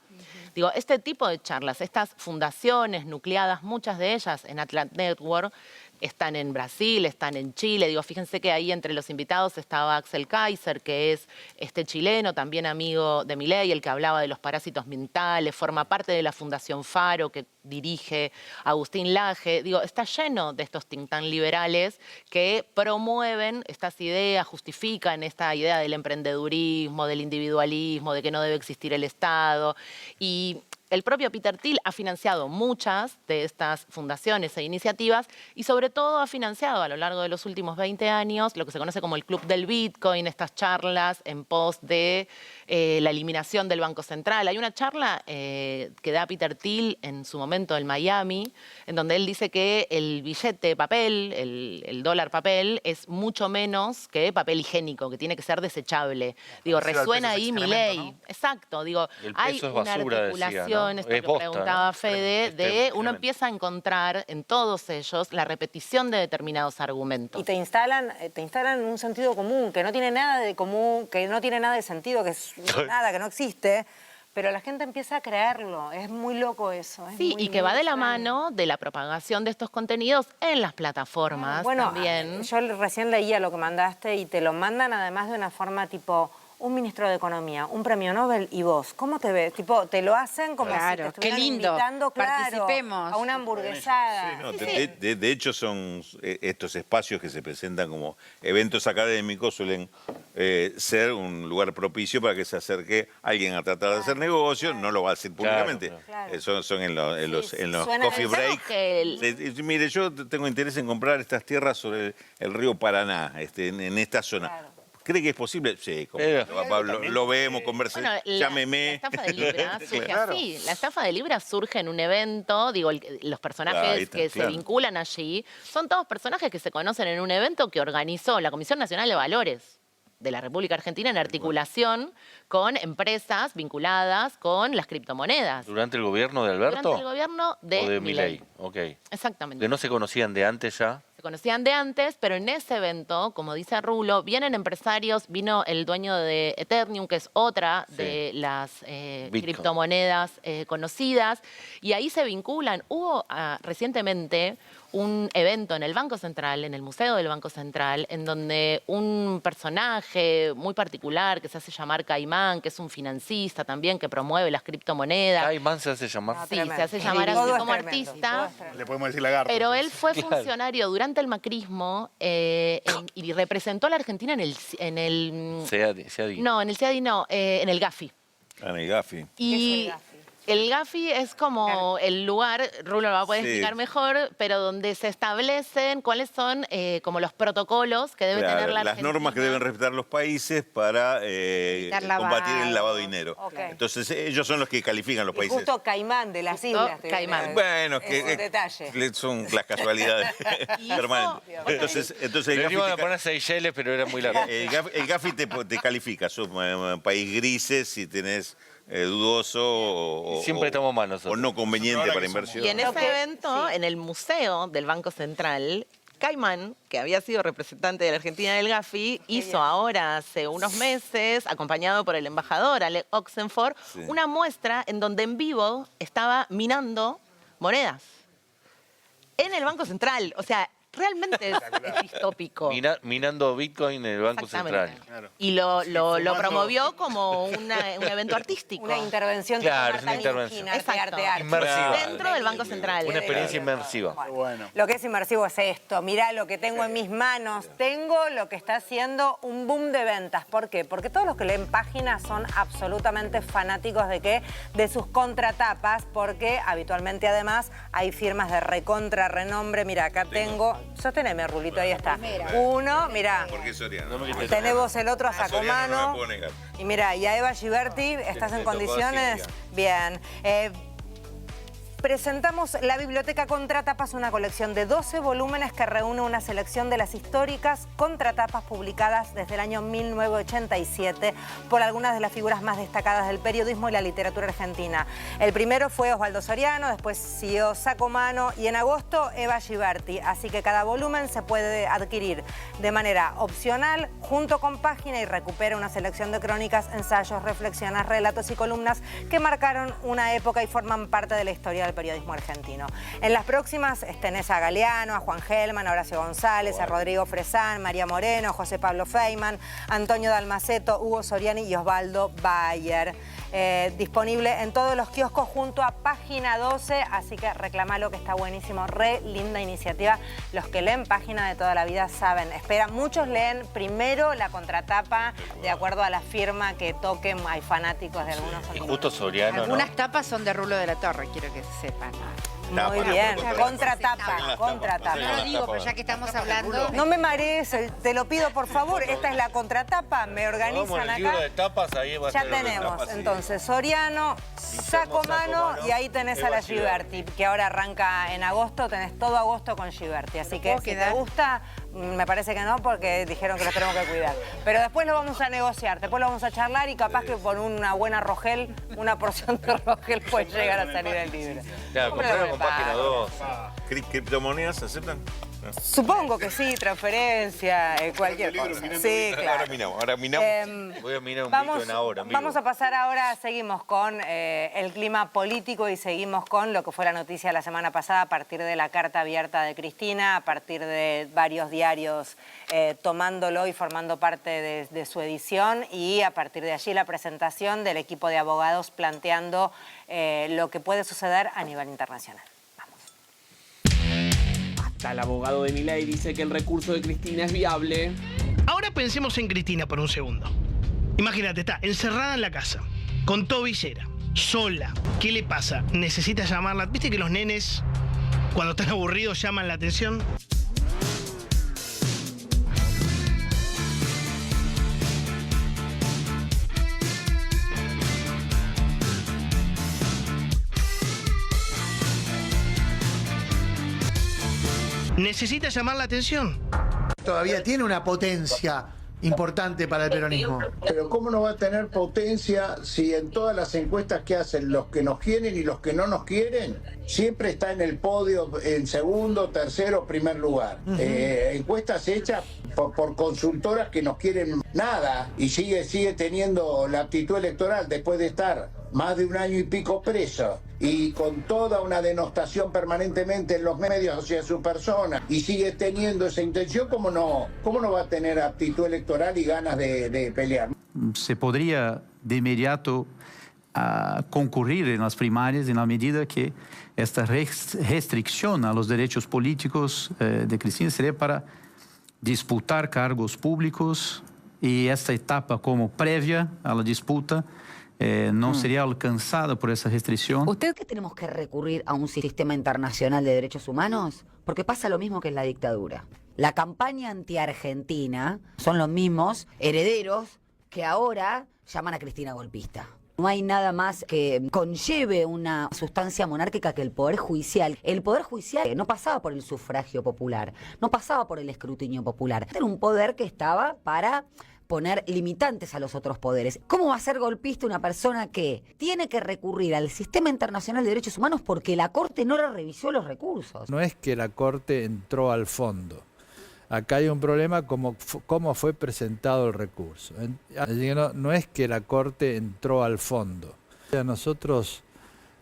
Digo, este tipo de charlas, estas fundaciones nucleadas, muchas de ellas en Atlas Network, están en Brasil, están en Chile. Digo, fíjense que ahí entre los invitados estaba Axel Kaiser, que es este chileno, también amigo de Milei, el que hablaba de los parásitos mentales, forma parte de la Fundación Faro, que dirige Agustín Laje. Digo, está lleno de estos think tank liberales que promueven estas ideas, justifican esta idea del emprendedurismo, del individualismo, de que no debe existir el Estado. Y el propio Peter Thiel ha financiado muchas de estas fundaciones e iniciativas y sobre todo ha financiado a lo largo de los últimos 20 años lo que se conoce como el Club del Bitcoin, estas charlas en pos de la eliminación del Banco Central. Hay una charla que da Peter Thiel en su momento en Miami, en donde él dice que el billete papel, el dólar papel, es mucho menos que papel higiénico, que tiene que ser desechable. Digo, resuena ahí mi ley. ¿No? Exacto, digo, hay una articulación, esto que preguntaba Fede, de uno empieza a encontrar en todos ellos la repetición de determinados argumentos. Y te instalan un sentido común, que no tiene nada de común, que no tiene nada de sentido, que es nada, que no existe. Pero la gente empieza a creerlo, es muy loco eso. Sí, y que va de la mano de la propagación de estos contenidos en las plataformas también. Yo recién leía lo que mandaste y te lo mandan además de una forma tipo un ministro de Economía, un premio Nobel y vos. ¿Cómo te ves? Tipo, te lo hacen como si te estuvieran invitando, participemos, a una hamburguesada. Sí, no, de hecho, son estos espacios que se presentan como eventos académicos suelen ser un lugar propicio para que se acerque alguien a tratar de hacer negocios. No lo va a decir públicamente. Son en los coffee breaks. Mire, yo tengo interés en comprar estas tierras sobre el río Paraná, en esta zona. ¿Cree que es posible? Sí, lo vemos, conversemos, llámeme. La estafa de Libra surge así. La estafa de Libra surge en un evento, digo, los personajes que se vinculan allí son todos personajes que se conocen en un evento que organizó la Comisión Nacional de Valores de la República Argentina en articulación con empresas vinculadas con las criptomonedas. ¿Durante el gobierno de Alberto? Durante el gobierno de Milei. Ok. Exactamente. ¿Que no se conocían de antes ya? Se conocían de antes, pero en ese evento, como dice Rulo, vienen empresarios, vino el dueño de Ethereum, que es otra de las criptomonedas conocidas, y ahí se vinculan. Hubo recientemente un evento en el Banco Central, en el Museo del Banco Central, en donde un personaje muy particular que se hace llamar Caimán, que es un financista también, que promueve las criptomonedas. ¿Caimán se hace llamar? Sí, se hace llamar así como artista. Le podemos decir lagarto. Pero él fue funcionario durante el macrismo y representó a la Argentina en el CEADI. No, en el CEADI no, en el Gafi. En el Gafi. Y el Gafi es como el lugar, Rulo lo va a poder explicar mejor, pero donde se establecen cuáles son como los protocolos que debe tener la Argentina. Las normas que deben respetar los países para combatir el lavado de dinero. Entonces ellos son los que califican los países. Justo Caimán de las islas. Caimán. Bueno, detalle. son las casualidades permanentes. Entonces el Gafi a poner Seychelles, pero era muy largo. El Gafi te califica, sos un país grises si tenés dudoso o no conveniente para inversión. Y en ese evento, en el Museo del Banco Central, Caimán, que había sido representante de la Argentina en el Gafi, hizo ahora hace unos meses, acompañado por el embajador Ale Oxenford, una muestra en donde en vivo estaba minando monedas en el Banco Central. O sea, realmente es distópico. Minando Bitcoin en el Banco Central. Y lo promovió como un evento artístico. Una intervención. Claro, es una intervención. Inmersiva. Dentro del Banco Central. Una experiencia inmersiva. Bueno. Lo que es inmersivo es esto. Mirá lo que tengo en mis manos. Tengo lo que está haciendo un boom de ventas. ¿Por qué? Porque todos los que leen páginas son absolutamente fanáticos de qué? De sus contratapas, porque habitualmente además hay firmas de recontra renombre. Mira, acá tengo. Sosteneme, Rulito, ahí está. Uno, mirá. Tenés vos el otro a Sacomano. Y mirá, y a Eva Giberti, ¿estás en condiciones? Bien. Presentamos la Biblioteca Contratapas, una colección de 12 volúmenes que reúne una selección de las históricas contratapas publicadas desde el año 1987 por algunas de las figuras más destacadas del periodismo y la literatura argentina. El primero fue Osvaldo Soriano, después siguió Sacomano y en agosto Eva Giberti. Así que cada volumen se puede adquirir de manera opcional, junto con página, y recupera una selección de crónicas, ensayos, reflexiones, relatos y columnas que marcaron una época y forman parte de la historia del del periodismo argentino. En las próximas tenés a Galeano, a Juan Gelman, a Horacio González, a Rodrigo Fresán, María Moreno, José Pablo Feynman, Antonio Dalmaceto, Hugo Soriani y Osvaldo Bayer. Disponible en todos los kioscos junto a Página 12, así que reclamalo, que está buenísimo, re linda iniciativa. Los que leen Página de toda la vida saben, muchos leen primero la contratapa de acuerdo a la firma que toquen, hay fanáticos de algunos. Y justo Soriano, Algunas ¿no? tapas son de Rulo de la Torre, quiero que sepan. Muy bien, contratapa. No lo digo, pero ya que estamos hablando... No me marees, te lo pido por favor, esta es la contratapa, me organizan acá. Libro de tapas, ahí va a Ya ser el tenemos, tapas, sí. entonces, Soriano, Sacomano y ahí tenés a la Giberti, que ahora arranca en agosto, tenés todo agosto con Giberti. Así que si te gusta, me parece que no, porque dijeron que los tenemos que cuidar. Pero después lo vamos a negociar, después lo vamos a charlar y capaz que por una buena Rogel, una porción de Rogel puede llegar a salir el libro. Claro, compraron con Página 2. ¿Criptomonedas se aceptan? Supongo que sí, transferencia, cualquier cosa. Sí, claro. Ahora minamos. Voy a mirar un Vamos, Bitcoin ahora. vamos a pasar ahora, seguimos con el clima político y seguimos con lo que fue la noticia la semana pasada a partir de la carta abierta de Cristina, a partir de varios diarios tomándolo y formando parte de su edición, y a partir de allí la presentación del equipo de abogados planteando lo que puede suceder a nivel internacional. El abogado de Milei dice que el recurso de Cristina es viable. Ahora pensemos en Cristina por un segundo. Imagínate, está encerrada en la casa, con tobillera, sola. ¿Qué le pasa? ¿Necesita llamarla? ¿Viste que los nenes, cuando están aburridos, llaman la atención? ¿Necesita llamar la atención? Todavía tiene una potencia importante para el peronismo. Pero ¿cómo no va a tener potencia si en todas las encuestas que hacen los que nos quieren y los que no nos quieren, siempre está en el podio en segundo, tercero, primer lugar? Encuestas hechas por consultoras que nos quieren nada y sigue teniendo la aptitud electoral después de estar más de un año y pico preso y con toda una denostación permanentemente en los medios hacia su persona, y sigue teniendo esa intención. ¿Cómo no va a tener aptitud electoral y ganas de pelear? Se podría de inmediato concurrir en las primarias en la medida que esta restricción a los derechos políticos de Cristina sería para disputar cargos públicos, y esta etapa como previa a la disputa no sería alcanzada por esa restricción. ¿Usted que tenemos que recurrir a un sistema internacional de derechos humanos? Porque pasa lo mismo que en la dictadura. La campaña anti-argentina son los mismos herederos que ahora llaman a Cristina golpista. No hay nada más que conlleve una sustancia monárquica que el Poder Judicial. El Poder Judicial no pasaba por el sufragio popular, no pasaba por el escrutinio popular. Era un poder que estaba para poner limitantes a los otros poderes. ¿Cómo va a ser golpista una persona que tiene que recurrir al sistema internacional de derechos humanos porque la Corte no le revisó los recursos? No es que la Corte entró al fondo. Acá hay un problema como cómo fue presentado el recurso. No es que la Corte entró al fondo. Nosotros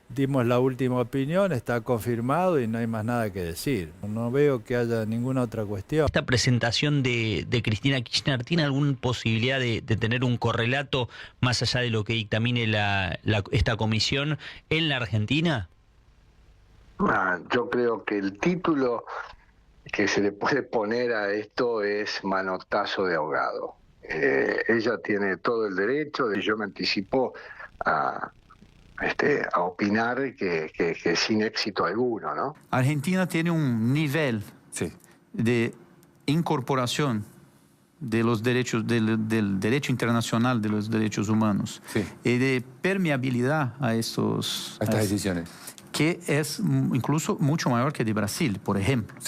dimos la última opinión, está confirmado y no hay más nada que decir. No veo que haya ninguna otra cuestión. ¿Esta presentación de Cristina Kirchner tiene alguna posibilidad de tener un correlato más allá de lo que dictamine esta comisión en la Argentina? Yo creo que el título que se le puede poner a esto es manotazo de ahogado. Ella tiene todo el derecho, y yo me anticipo a opinar que sin éxito alguno, ¿no? Argentina tiene un nivel de incorporación de los derechos, del derecho internacional de los derechos humanos y de permeabilidad a estas decisiones, que es incluso mucho mayor que de Brasil, por ejemplo.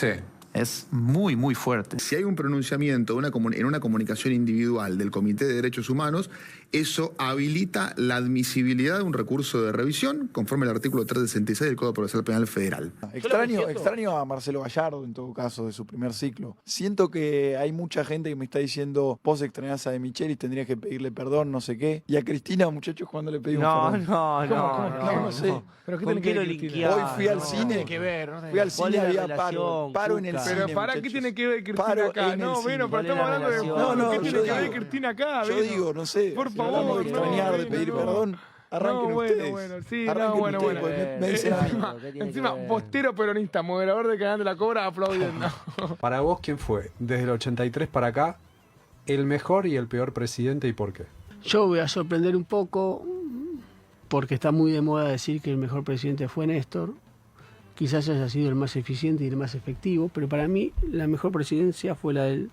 es muy, muy fuerte. Si hay un pronunciamiento en una comunicación individual del Comité de Derechos Humanos, eso habilita la admisibilidad de un recurso de revisión conforme al artículo 366 del Código Procesal Penal Federal. Extraño a Marcelo Gallardo, en todo caso, de su primer ciclo. Siento que hay mucha gente que me está diciendo, vos extrañás a De Michelis, tendrías que pedirle perdón, no sé qué. Y a Cristina, muchachos, ¿cuándo le pedimos perdón? No sé. ¿Pero qué tiene que ver Cristina? Hoy fui al cine. Fui al cine, había paro en el cine. Pero ¿para qué tiene que ver Cristina acá? No, bueno, pero estamos hablando de... ¿Qué tiene que ver Cristina acá? Yo digo, no sé. Por favor, de extrañar, de pedir perdón. Arranquen ustedes. Sí, Arranquen ustedes, bueno. me dicen Encima, postero peronista, moderador de Canal de la Cobra, aplaudiendo. Para vos, ¿quién fue, desde el 83 para acá, el mejor y el peor presidente y por qué? Yo voy a sorprender un poco, porque está muy de moda decir que el mejor presidente fue Néstor. Quizás haya sido el más eficiente y el más efectivo, pero para mí la mejor presidencia fue la del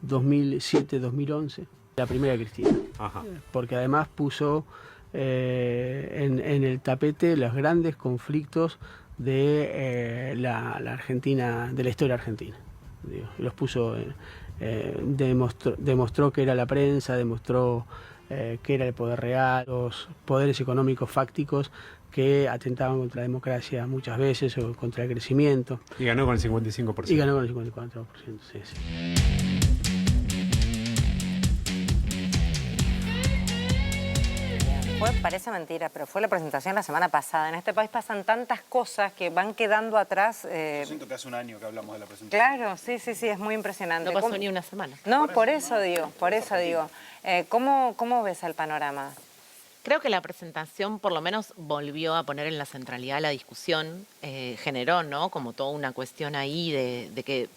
2007-2011, la primera Cristina. Ajá. Porque además puso en el tapete los grandes conflictos de la Argentina, de la historia argentina. Digo, los puso, demostró que era la prensa, demostró que era el poder real, los poderes económicos fácticos que atentaban contra la democracia muchas veces o contra el crecimiento. Y ganó con el 55%. Y ganó con el 54%, sí. Parece mentira, pero fue la presentación la semana pasada. En este país pasan tantas cosas que van quedando atrás. Yo siento que hace un año que hablamos de la presentación. Claro, sí, es muy impresionante. No pasó ni una semana. No, por eso digo. ¿Cómo ves el panorama? Creo que la presentación por lo menos volvió a poner en la centralidad la discusión, generó, ¿no? Como toda una cuestión ahí de que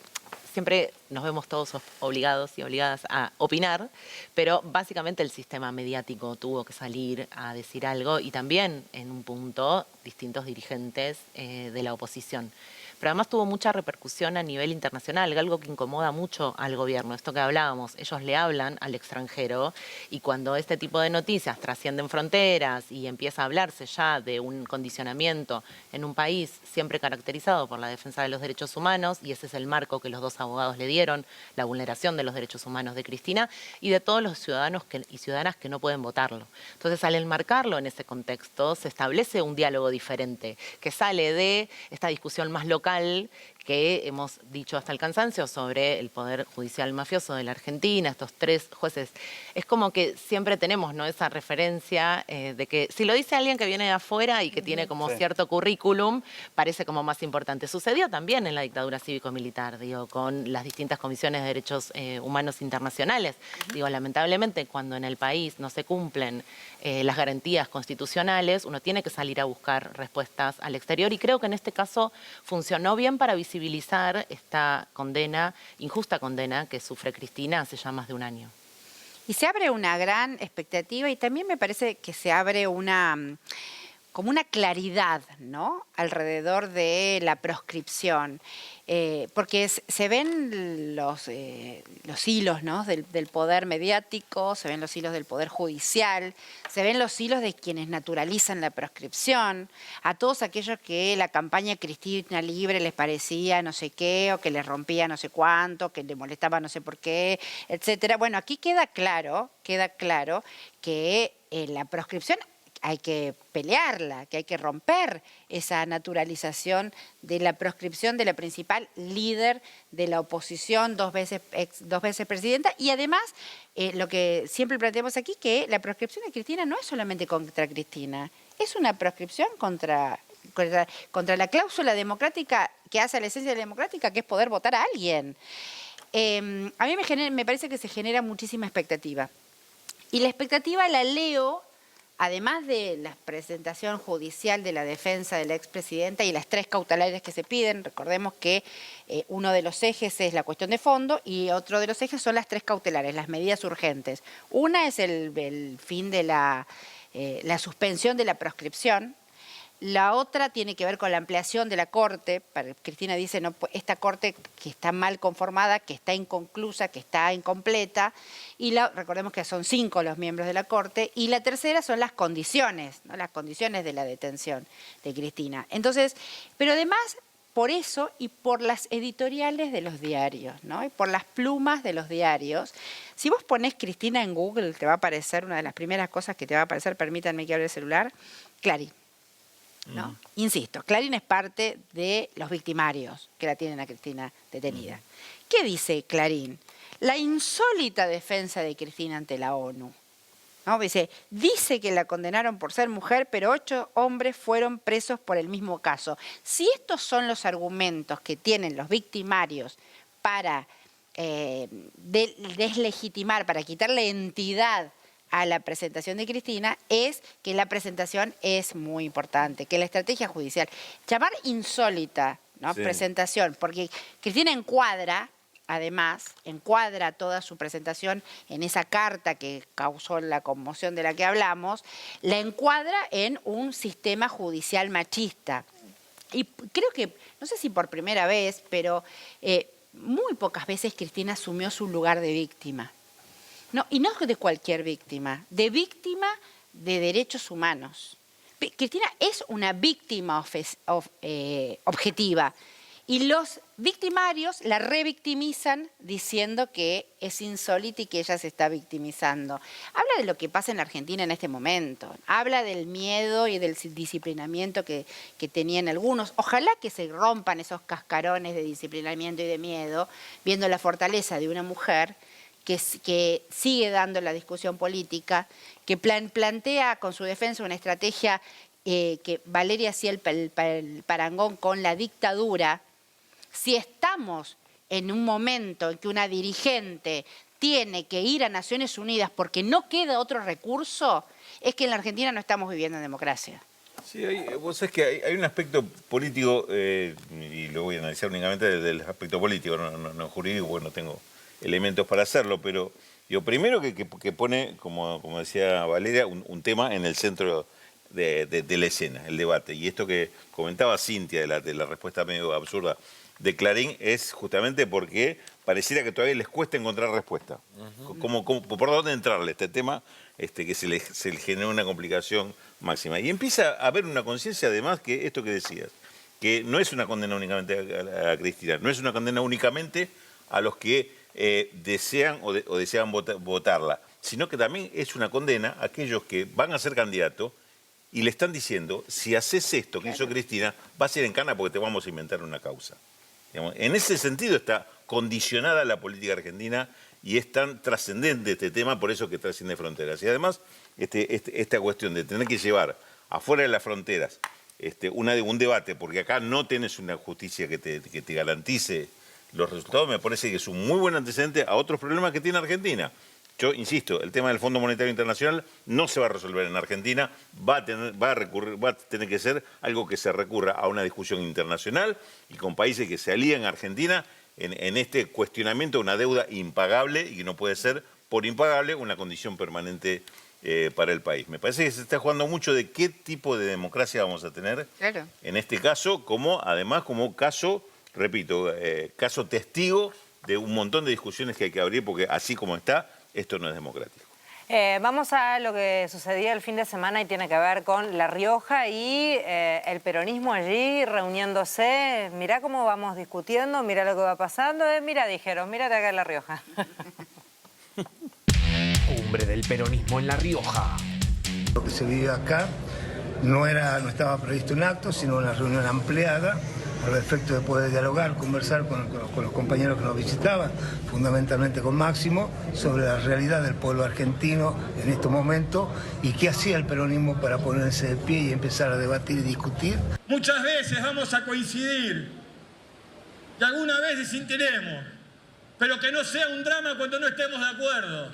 siempre nos vemos todos obligados y obligadas a opinar, pero básicamente el sistema mediático tuvo que salir a decir algo y también en un punto distintos dirigentes de la oposición. Pero además tuvo mucha repercusión a nivel internacional, algo que incomoda mucho al gobierno. Esto que hablábamos, ellos le hablan al extranjero y cuando este tipo de noticias trascienden fronteras y empieza a hablarse ya de un condicionamiento en un país siempre caracterizado por la defensa de los derechos humanos, y ese es el marco que los dos abogados le dieron, la vulneración de los derechos humanos de Cristina y de todos los ciudadanos y ciudadanas que no pueden votarlo. Entonces, al enmarcarlo en ese contexto, se establece un diálogo diferente que sale de esta discusión más local que hemos dicho hasta el cansancio sobre el poder judicial mafioso de la Argentina, estos 3 jueces. Es como que siempre tenemos, ¿no?, esa referencia de que si lo dice alguien que viene de afuera y que tiene como cierto currículum, parece como más importante. Sucedió también en la dictadura cívico-militar, digo, con las distintas comisiones de derechos humanos internacionales. Digo, lamentablemente, cuando en el país no se cumplen las garantías constitucionales, uno tiene que salir a buscar respuestas al exterior y creo que en este caso funcionó bien para visibilizar esta condena, injusta condena que sufre Cristina hace ya más de un año. Y se abre una gran expectativa y también me parece que se abre como una claridad, ¿no?, alrededor de la proscripción. Porque se ven los hilos, ¿no?, del poder mediático, se ven los hilos del poder judicial, se ven los hilos de quienes naturalizan la proscripción, a todos aquellos que la campaña Cristina Libre les parecía no sé qué, o que les rompía no sé cuánto, que les molestaba no sé por qué, etcétera. Bueno, aquí queda claro que la proscripción hay que pelearla, que hay que romper esa naturalización de la proscripción de la principal líder de la oposición, dos veces presidenta, y además lo que siempre planteamos aquí, que la proscripción de Cristina no es solamente contra Cristina, es una proscripción contra la cláusula democrática que hace a la esencia democrática, que es poder votar a alguien. A mí me parece que se genera muchísima expectativa. Y la expectativa la leo, además de la presentación judicial de la defensa de la expresidenta y las 3 cautelares que se piden. Recordemos que uno de los ejes es la cuestión de fondo y otro de los ejes son las 3 cautelares, las medidas urgentes. Una es el fin de la suspensión de la proscripción. La otra tiene que ver con la ampliación de la Corte. Cristina dice, no, esta Corte que está mal conformada, que está inconclusa, que está incompleta. Y recordemos que son 5 los miembros de la Corte. Y la tercera son las condiciones, ¿no?, las condiciones de la detención de Cristina. Entonces, pero además por eso y por las editoriales de los diarios, ¿no? Y por las plumas de los diarios. Si vos ponés Cristina en Google, te va a aparecer, una de las primeras cosas que te va a aparecer, permítanme que abra el celular, Clarín. ¿No? Insisto, Clarín es parte de los victimarios que la tienen a Cristina detenida. ¿Qué dice Clarín? La insólita defensa de Cristina ante la ONU. ¿No? Dice que la condenaron por ser mujer, pero 8 hombres fueron presos por el mismo caso. Si estos son los argumentos que tienen los victimarios para deslegitimar, para quitarle entidad a la presentación de Cristina, es que la presentación es muy importante, que la estrategia judicial, llamar insólita, ¿no? Sí. Presentación, porque Cristina encuadra, además, encuadra toda su presentación en esa carta que causó la conmoción de la que hablamos, la encuadra en un sistema judicial machista. Y creo que, no sé si por primera vez, pero muy pocas veces Cristina asumió su lugar de víctima. No, y no de cualquier víctima, de víctima de derechos humanos. Cristina es una víctima objetiva y los victimarios la revictimizan diciendo que es insólita y que ella se está victimizando. Habla de lo que pasa en Argentina en este momento, habla del miedo y del disciplinamiento que tenían algunos. Ojalá que se rompan esos cascarones de disciplinamiento y de miedo, viendo la fortaleza de una mujer que sigue dando la discusión política, que plantea con su defensa una estrategia que Valeria hacía el parangón con la dictadura. Si estamos en un momento en que una dirigente tiene que ir a Naciones Unidas porque no queda otro recurso, es que en la Argentina no estamos viviendo en democracia. Sí, vos sabés que hay un aspecto político, y lo voy a analizar únicamente del aspecto político, no jurídico, porque no tengo elementos para hacerlo, pero lo primero que pone, como decía Valeria, un tema en el centro de la escena, el debate. Y esto que comentaba Cintia de la respuesta medio absurda de Clarín es justamente porque pareciera que todavía les cuesta encontrar respuesta. ¿Por dónde entrarle a este tema? Que se le genera una complicación máxima. Y empieza a haber una conciencia, además, que esto que decías, que no es una condena únicamente a Cristina, no es una condena únicamente a los que desean o desean votarla, sino que también es una condena a aquellos que van a ser candidatos y le están diciendo, si haces esto que hizo Cristina, vas a ir en cana porque te vamos a inventar una causa. Digamos, en ese sentido está condicionada la política argentina y es tan trascendente este tema, por eso que trasciende fronteras. Y además, esta cuestión de tener que llevar afuera de las fronteras un debate, porque acá no tenés una justicia que te garantice los resultados, me parece que es un muy buen antecedente a otros problemas que tiene Argentina. Yo insisto, el tema del Fondo Monetario Internacional no se va a resolver en Argentina, va a tener que ser algo que se recurra a una discusión internacional y con países que se alían a Argentina en este cuestionamiento de una deuda impagable y que no puede ser por impagable una condición permanente para el país. Me parece que se está jugando mucho de qué tipo de democracia vamos a tener en este caso, además como caso, repito, caso testigo de un montón de discusiones que hay que abrir porque así como está, esto no es democrático. Vamos a lo que sucedía el fin de semana y tiene que ver con La Rioja y el peronismo allí reuniéndose. Mirá cómo vamos discutiendo, mirá lo que va pasando. Mirá, dijeron, mírate acá en La Rioja. Cumbre del peronismo en La Rioja. Lo que se vive acá no estaba previsto un acto, sino una reunión ampliada al efecto de poder dialogar, conversar con los compañeros que nos visitaban, fundamentalmente con Máximo, sobre la realidad del pueblo argentino en estos momentos y qué hacía el peronismo para ponerse de pie y empezar a debatir y discutir. Muchas veces vamos a coincidir y algunas veces sentiremos, pero que no sea un drama cuando no estemos de acuerdo,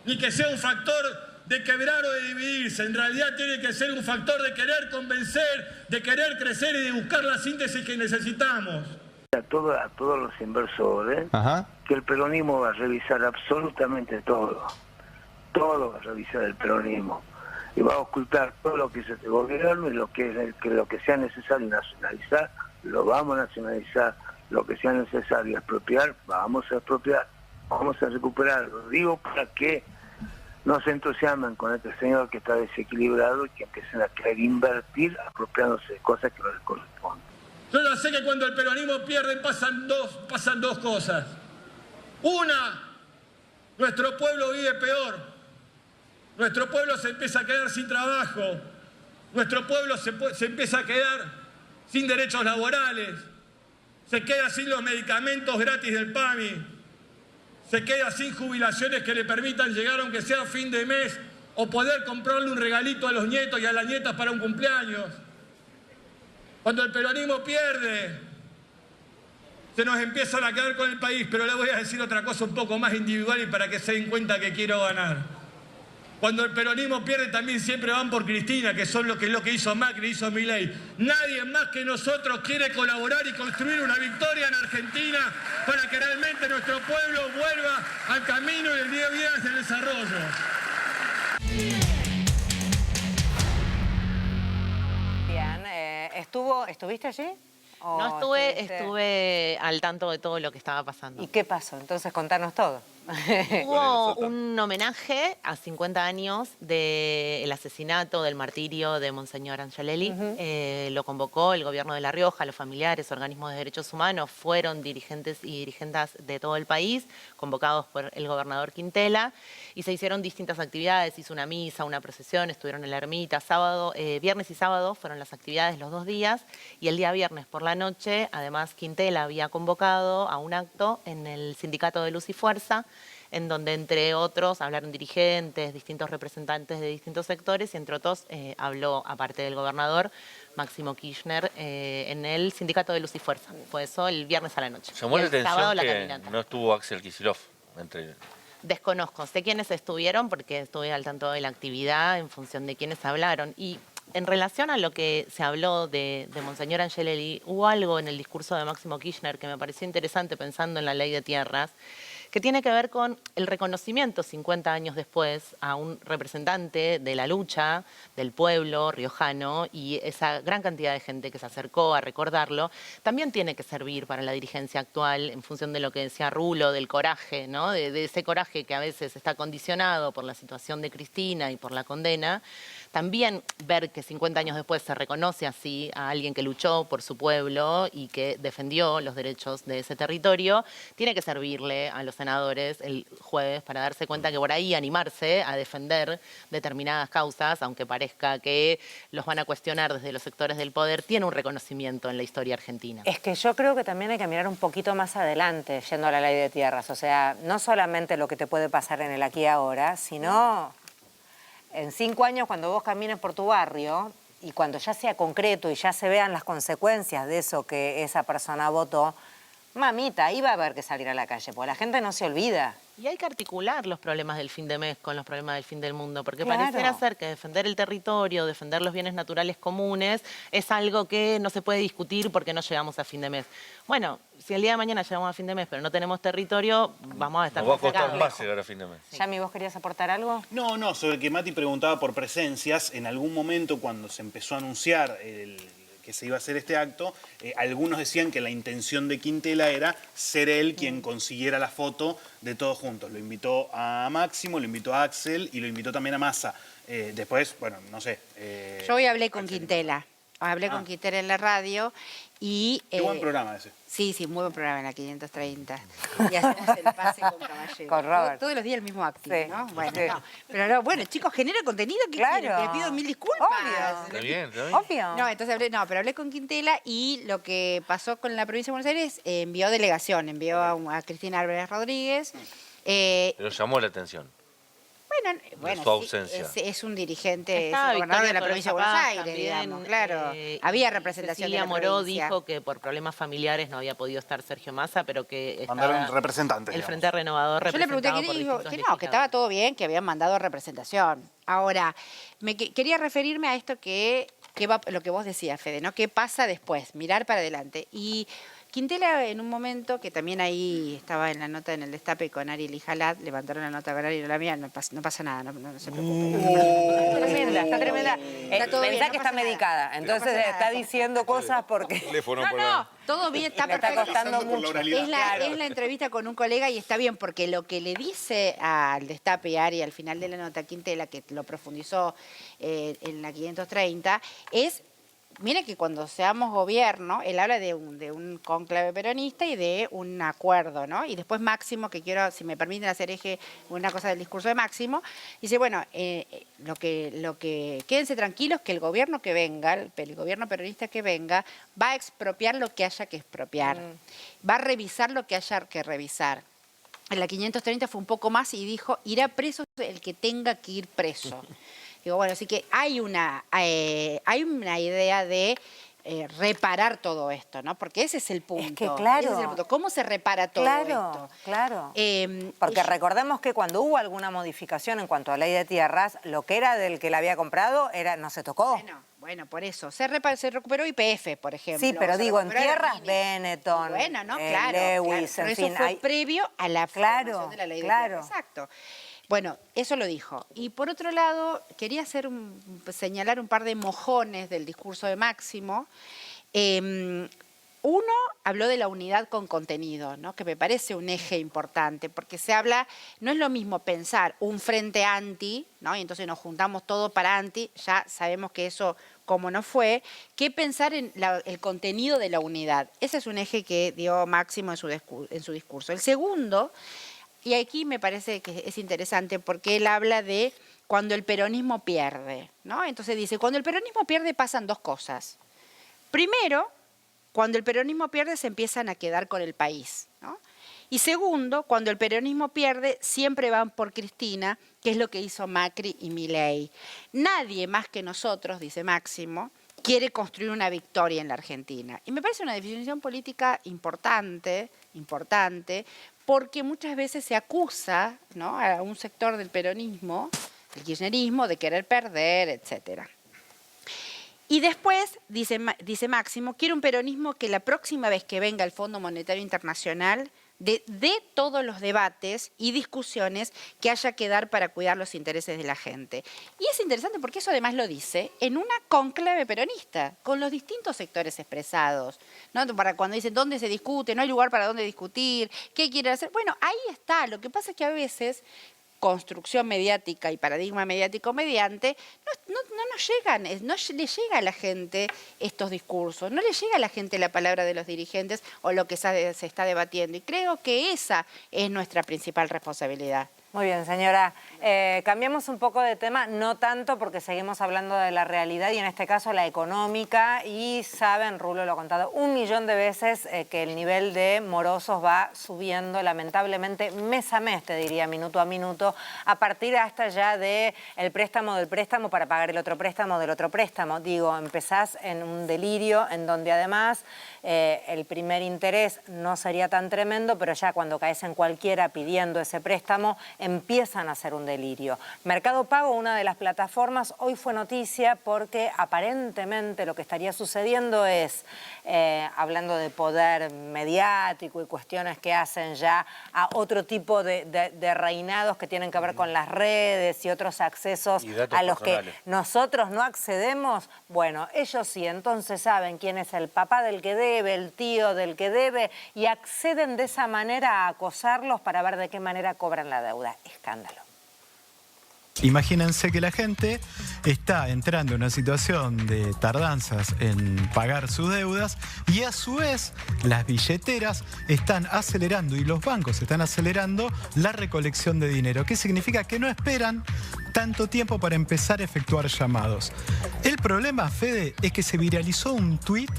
ni que sea un factor de quebrar o de dividirse. En realidad tiene que ser un factor de querer convencer, de querer crecer y de buscar la síntesis que necesitamos. A todos los inversores, que el peronismo va a revisar absolutamente todo va a revisar el peronismo y va a ocultar todo lo que es este gobierno y lo que sea necesario nacionalizar, lo vamos a nacionalizar, lo que sea necesario expropiar, vamos a expropiar, vamos a recuperar. Lo digo para que no se entusiasmen con este señor que está desequilibrado y que empiecen a querer invertir apropiándose de cosas que no les corresponden. Yo ya sé que cuando el peronismo pierde pasan dos cosas. Una, nuestro pueblo vive peor. Nuestro pueblo se empieza a quedar sin trabajo. Nuestro pueblo se empieza a quedar sin derechos laborales. Se queda sin los medicamentos gratis del PAMI. Se queda sin jubilaciones que le permitan llegar, aunque sea a fin de mes, o poder comprarle un regalito a los nietos y a las nietas para un cumpleaños. Cuando el peronismo pierde, se nos empiezan a quedar con el país. Pero le voy a decir otra cosa un poco más individual y para que se den cuenta que quiero ganar. Cuando el peronismo pierde, también siempre van por Cristina, que es lo que hizo Macri, hizo Milei. Nadie más que nosotros quiere colaborar y construir una victoria en Argentina para que realmente nuestro pueblo vuelva al camino y el día a día hacia el desarrollo. Bien, ¿estuviste allí? No estuve al tanto de todo lo que estaba pasando. ¿Y qué pasó? Entonces contanos todo. Hubo un homenaje a 50 años del asesinato, del martirio de Monseñor Angelelli. Lo convocó el gobierno de La Rioja, los familiares, organismos de derechos humanos, fueron dirigentes y dirigentas de todo el país, convocados por el gobernador Quintela, y se hicieron distintas actividades, hizo una misa, una procesión, estuvieron en la ermita, viernes y sábado fueron las actividades los 2 días, y el día viernes por la noche, además Quintela había convocado a un acto en el Sindicato de Luz y Fuerza, en donde, entre otros, hablaron dirigentes, distintos representantes de distintos sectores, y entre otros habló, aparte del gobernador, Máximo Kirchner, en el Sindicato de Luz y Fuerza. Fue eso el viernes a la noche. Llamó la atención que caminata. no estuvo Axel Kicillof entre... Desconozco, sé quiénes estuvieron porque estuve al tanto de la actividad en función de quiénes hablaron. Y en relación a lo que se habló de Monseñor Angelelli, hubo algo en el discurso de Máximo Kirchner que me pareció interesante pensando en la ley de tierras, que tiene que ver con el reconocimiento 50 años después a un representante de la lucha del pueblo riojano, y esa gran cantidad de gente que se acercó a recordarlo, también tiene que servir para la dirigencia actual en función de lo que decía Rulo, del coraje, ¿no? de ese coraje que a veces está condicionado por la situación de Cristina y por la condena. También ver que 50 años después se reconoce así a alguien que luchó por su pueblo y que defendió los derechos de ese territorio, tiene que servirle a los senadores el jueves para darse cuenta que por ahí animarse a defender determinadas causas, aunque parezca que los van a cuestionar desde los sectores del poder, tiene un reconocimiento en la historia argentina. Es que yo creo que también hay que mirar un poquito más adelante, yendo a la ley de tierras. O sea, no solamente lo que te puede pasar en el aquí y ahora, sino en 5 años cuando vos camines por tu barrio y cuando ya sea concreto y ya se vean las consecuencias de eso que esa persona votó, mamita, ahí va a haber que salir a la calle, porque la gente no se olvida. Y hay que articular los problemas del fin de mes con los problemas del fin del mundo, porque Claro. pareciera ser que defender el territorio, defender los bienes naturales comunes, es algo que no se puede discutir porque no llegamos a fin de mes. Bueno, si el día de mañana llegamos a fin de mes pero no tenemos territorio, vamos a estar... Nos va a costar más llegar a fin de mes. Yami, ¿vos querías aportar algo? No, sobre que Mati preguntaba por presencias, en algún momento cuando se empezó a anunciar que se iba a hacer este acto, algunos decían que la intención de Quintela era ser él quien consiguiera la foto de todos juntos. Lo invitó a Máximo, lo invitó a Axel y lo invitó también a Massa. Después, bueno, no sé. Yo hoy hablé con Quintela. Hablé con Quintela en la radio y... Qué buen programa ese. Sí, muy buen programa en la 530. Y hacemos el pase con Caballero. Con Robert. Todos los días el mismo activo, Sí, ¿no? Bueno, sí. no. Pero no, bueno, chicos, genera contenido que Claro. les pido 1000 disculpas. Obvio. Está bien, está bien. Obvio. No, entonces pero hablé con Quintela y lo que pasó con la provincia de Buenos Aires, envió delegación, envió a Cristina Álvarez Rodríguez. Pero llamó la atención. Bueno, su ausencia. es un dirigente, es Estaba el gobernador de la Victoria provincia de Buenos Tolosa Aires, Paz digamos, también, claro. Había representación Cecilia de la Moró provincia. dijo que por problemas familiares no había podido estar Sergio Massa, pero que Mandaron estaba representantes, el digamos. Frente Renovador Yo le pregunté representado que por dijo distintos que no, que estaba todo bien, que habían mandado representación. Ahora, quería referirme a esto lo que vos decías, Fede, ¿no? ¿Qué pasa después? Mirar para adelante. Y Quintela, en un momento, que también ahí estaba en la nota en el Destape con Ariel y Jalat, levantaron la nota con Ariel y la mía, no pasa nada, no se preocupen. Está tremenda, está tremenda. Está todo bien, Pensá no que pasa está medicada, nada. entonces No pasa nada. está diciendo cosas porque... No, todo bien, está Le está perfecto. costando mucho. Es la entrevista con un colega y está bien, porque lo que le dice al Destape y Ari al final de la nota Quintela, que lo profundizó en la 530, es mire que cuando seamos gobierno, él habla de un cónclave peronista y de un acuerdo, ¿no? Y después Máximo, que quiero, si me permiten hacer eje una cosa del discurso de Máximo, dice, bueno, lo que quédense tranquilos que el gobierno que venga, el gobierno peronista que venga, va a expropiar lo que haya que expropiar, va a revisar lo que haya que revisar. En la 530 fue un poco más y dijo, irá preso el que tenga que ir preso. Digo, bueno, así que hay una idea de reparar todo esto, ¿no? Porque ese es el punto. Es que claro. Ese es el punto. ¿Cómo se repara todo esto? Claro. Porque recordemos que cuando hubo alguna modificación en cuanto a ley de tierras, lo que era del que la había comprado no se tocó. Bueno, por eso. Se recuperó YPF, por ejemplo. Sí, pero digo, en tierras Benetton, bueno, ¿no? Claro, Lewis, claro. en Pero fin. eso fue previo a la formación de la ley de tierras. Exacto. Bueno, eso lo dijo. Y por otro lado, quería señalar un par de mojones del discurso de Máximo. Uno, habló de la unidad con contenido, ¿no? Que me parece un eje importante, porque se habla, no es lo mismo pensar un frente anti, ¿no? Y entonces nos juntamos todos para anti, ya sabemos que eso como no fue, que pensar en el contenido de la unidad. Ese es un eje que dio Máximo en su discurso. El segundo, y aquí me parece que es interesante porque él habla de cuando el peronismo pierde, ¿no? Entonces dice, cuando el peronismo pierde pasan dos cosas. Primero, cuando el peronismo pierde se empiezan a quedar con el país, ¿no? Y segundo, cuando el peronismo pierde siempre van por Cristina, que es lo que hizo Macri y Milei. Nadie más que nosotros, dice Máximo, quiere construir una victoria en la Argentina. Y me parece una definición política importante, porque muchas veces se acusa, ¿no?, a un sector del peronismo, el kirchnerismo, de querer perder, etcétera. Y después, dice Máximo, quiere un peronismo que la próxima vez que venga el Fondo Monetario Internacional dé todos los debates y discusiones que haya que dar para cuidar los intereses de la gente. Y es interesante porque eso además lo dice en una conclave peronista, con los distintos sectores expresados, ¿no? Para cuando dicen dónde se discute, no hay lugar para dónde discutir, qué quieren hacer. Bueno, ahí está. Lo que pasa es que a veces construcción mediática y paradigma mediático mediante, no le llega a la gente estos discursos, no le llega a la gente la palabra de los dirigentes o lo que se está debatiendo. Y creo que esa es nuestra principal responsabilidad. Muy bien, señora. Cambiamos un poco de tema, no tanto porque seguimos hablando de la realidad y en este caso la económica, y saben, Rulo lo ha contado 1.000.000 de veces, que el nivel de morosos va subiendo lamentablemente mes a mes, te diría, minuto a minuto, a partir hasta ya del préstamo del préstamo para pagar el otro préstamo del otro préstamo. Digo, empezás en un delirio en donde además el primer interés no sería tan tremendo, pero ya cuando caes en cualquiera pidiendo ese préstamo, empiezan a hacer un delirio. Mercado Pago, una de las plataformas, hoy fue noticia porque aparentemente lo que estaría sucediendo es, hablando de poder mediático y cuestiones que hacen ya a otro tipo de reinados que tienen que ver con las redes y otros accesos a los que nosotros no accedemos, bueno, ellos sí, entonces saben quién es el papá del que debe, el tío del que debe, y acceden de esa manera a acosarlos para ver de qué manera cobran la deuda. Escándalo. Imagínense que la gente está entrando en una situación de tardanzas en pagar sus deudas y a su vez las billeteras están acelerando y los bancos están acelerando la recolección de dinero. ¿Qué significa? Que no esperan tanto tiempo para empezar a efectuar llamados. El problema, Fede, es que se viralizó un tuit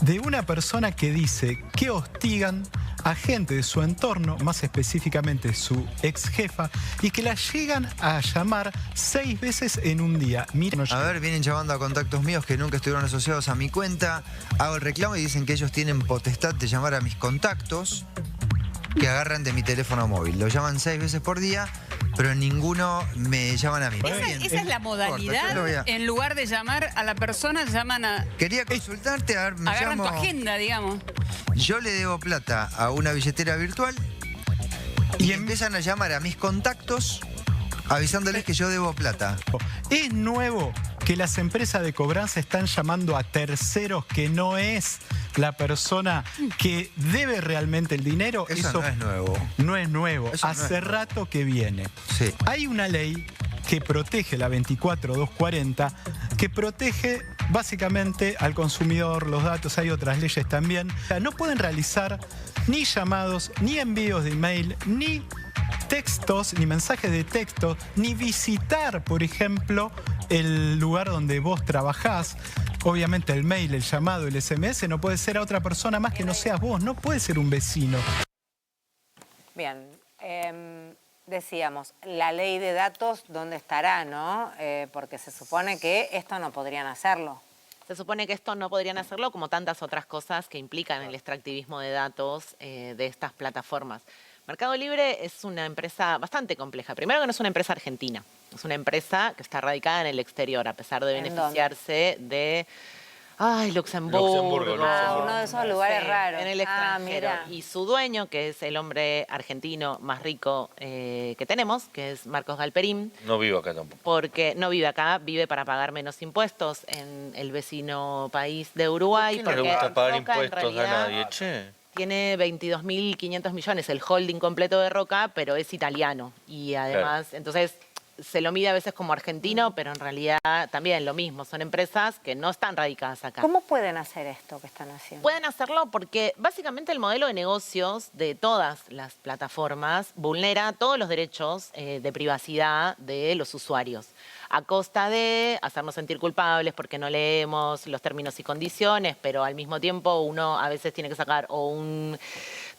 de una persona que dice que hostigan a gente de su entorno, más específicamente su ex jefa, y que la llegan a llamar 6 veces en un día. Miren, a ver, vienen llamando a contactos míos que nunca estuvieron asociados a mi cuenta, hago el reclamo y dicen que ellos tienen potestad de llamar a mis contactos que agarran de mi teléfono móvil. Lo llaman 6 veces por día, pero ninguno me llaman a mí. Esa es la modalidad. En lugar de llamar a la persona, llaman a... Quería consultarte, a ver, me agarran llamo... tu agenda, digamos. Yo le debo plata a una billetera virtual y empiezan a llamar a mis contactos avisándoles que yo debo plata. Es nuevo que las empresas de cobranza están llamando a terceros que no es la persona que debe realmente el dinero. Eso no es nuevo. No es nuevo. Hace rato que viene. Sí. Hay una ley que protege, la 24240, que protege básicamente al consumidor los datos, hay otras leyes también. O sea, no pueden realizar ni llamados, ni envíos de email, ni textos, ni mensajes de texto, ni visitar, por ejemplo, el lugar donde vos trabajás. Obviamente el mail, el llamado, el SMS no puede ser a otra persona más que no seas vos, no puede ser un vecino. Bien, decíamos, la ley de datos, ¿dónde estará, no? Porque se supone que esto no podrían hacerlo. Se supone que esto no podrían hacerlo como tantas otras cosas que implican el extractivismo de datos de estas plataformas. Mercado Libre es una empresa bastante compleja. Primero que no es una empresa argentina, es una empresa que está radicada en el exterior, a pesar de beneficiarse de Luxemburgo. Uno de esos lugares raros. En el extranjero. Mira. Y su dueño, que es el hombre argentino más rico que tenemos, que es Marcos Galperín. No vivo acá tampoco. Porque no vive acá, vive para pagar menos impuestos en el vecino país de Uruguay. ¿Por qué no le gusta pagar Roca, impuestos a nadie, che? Tiene 22.500 millones, el holding completo de Roca, pero es italiano. Y además, entonces, se lo mide a veces como argentino, pero en realidad también lo mismo. Son empresas que no están radicadas acá. ¿Cómo pueden hacer esto que están haciendo? Pueden hacerlo porque básicamente el modelo de negocios de todas las plataformas vulnera todos los derechos de privacidad de los usuarios, a costa de hacernos sentir culpables porque no leemos los términos y condiciones, pero al mismo tiempo uno a veces tiene que sacar o un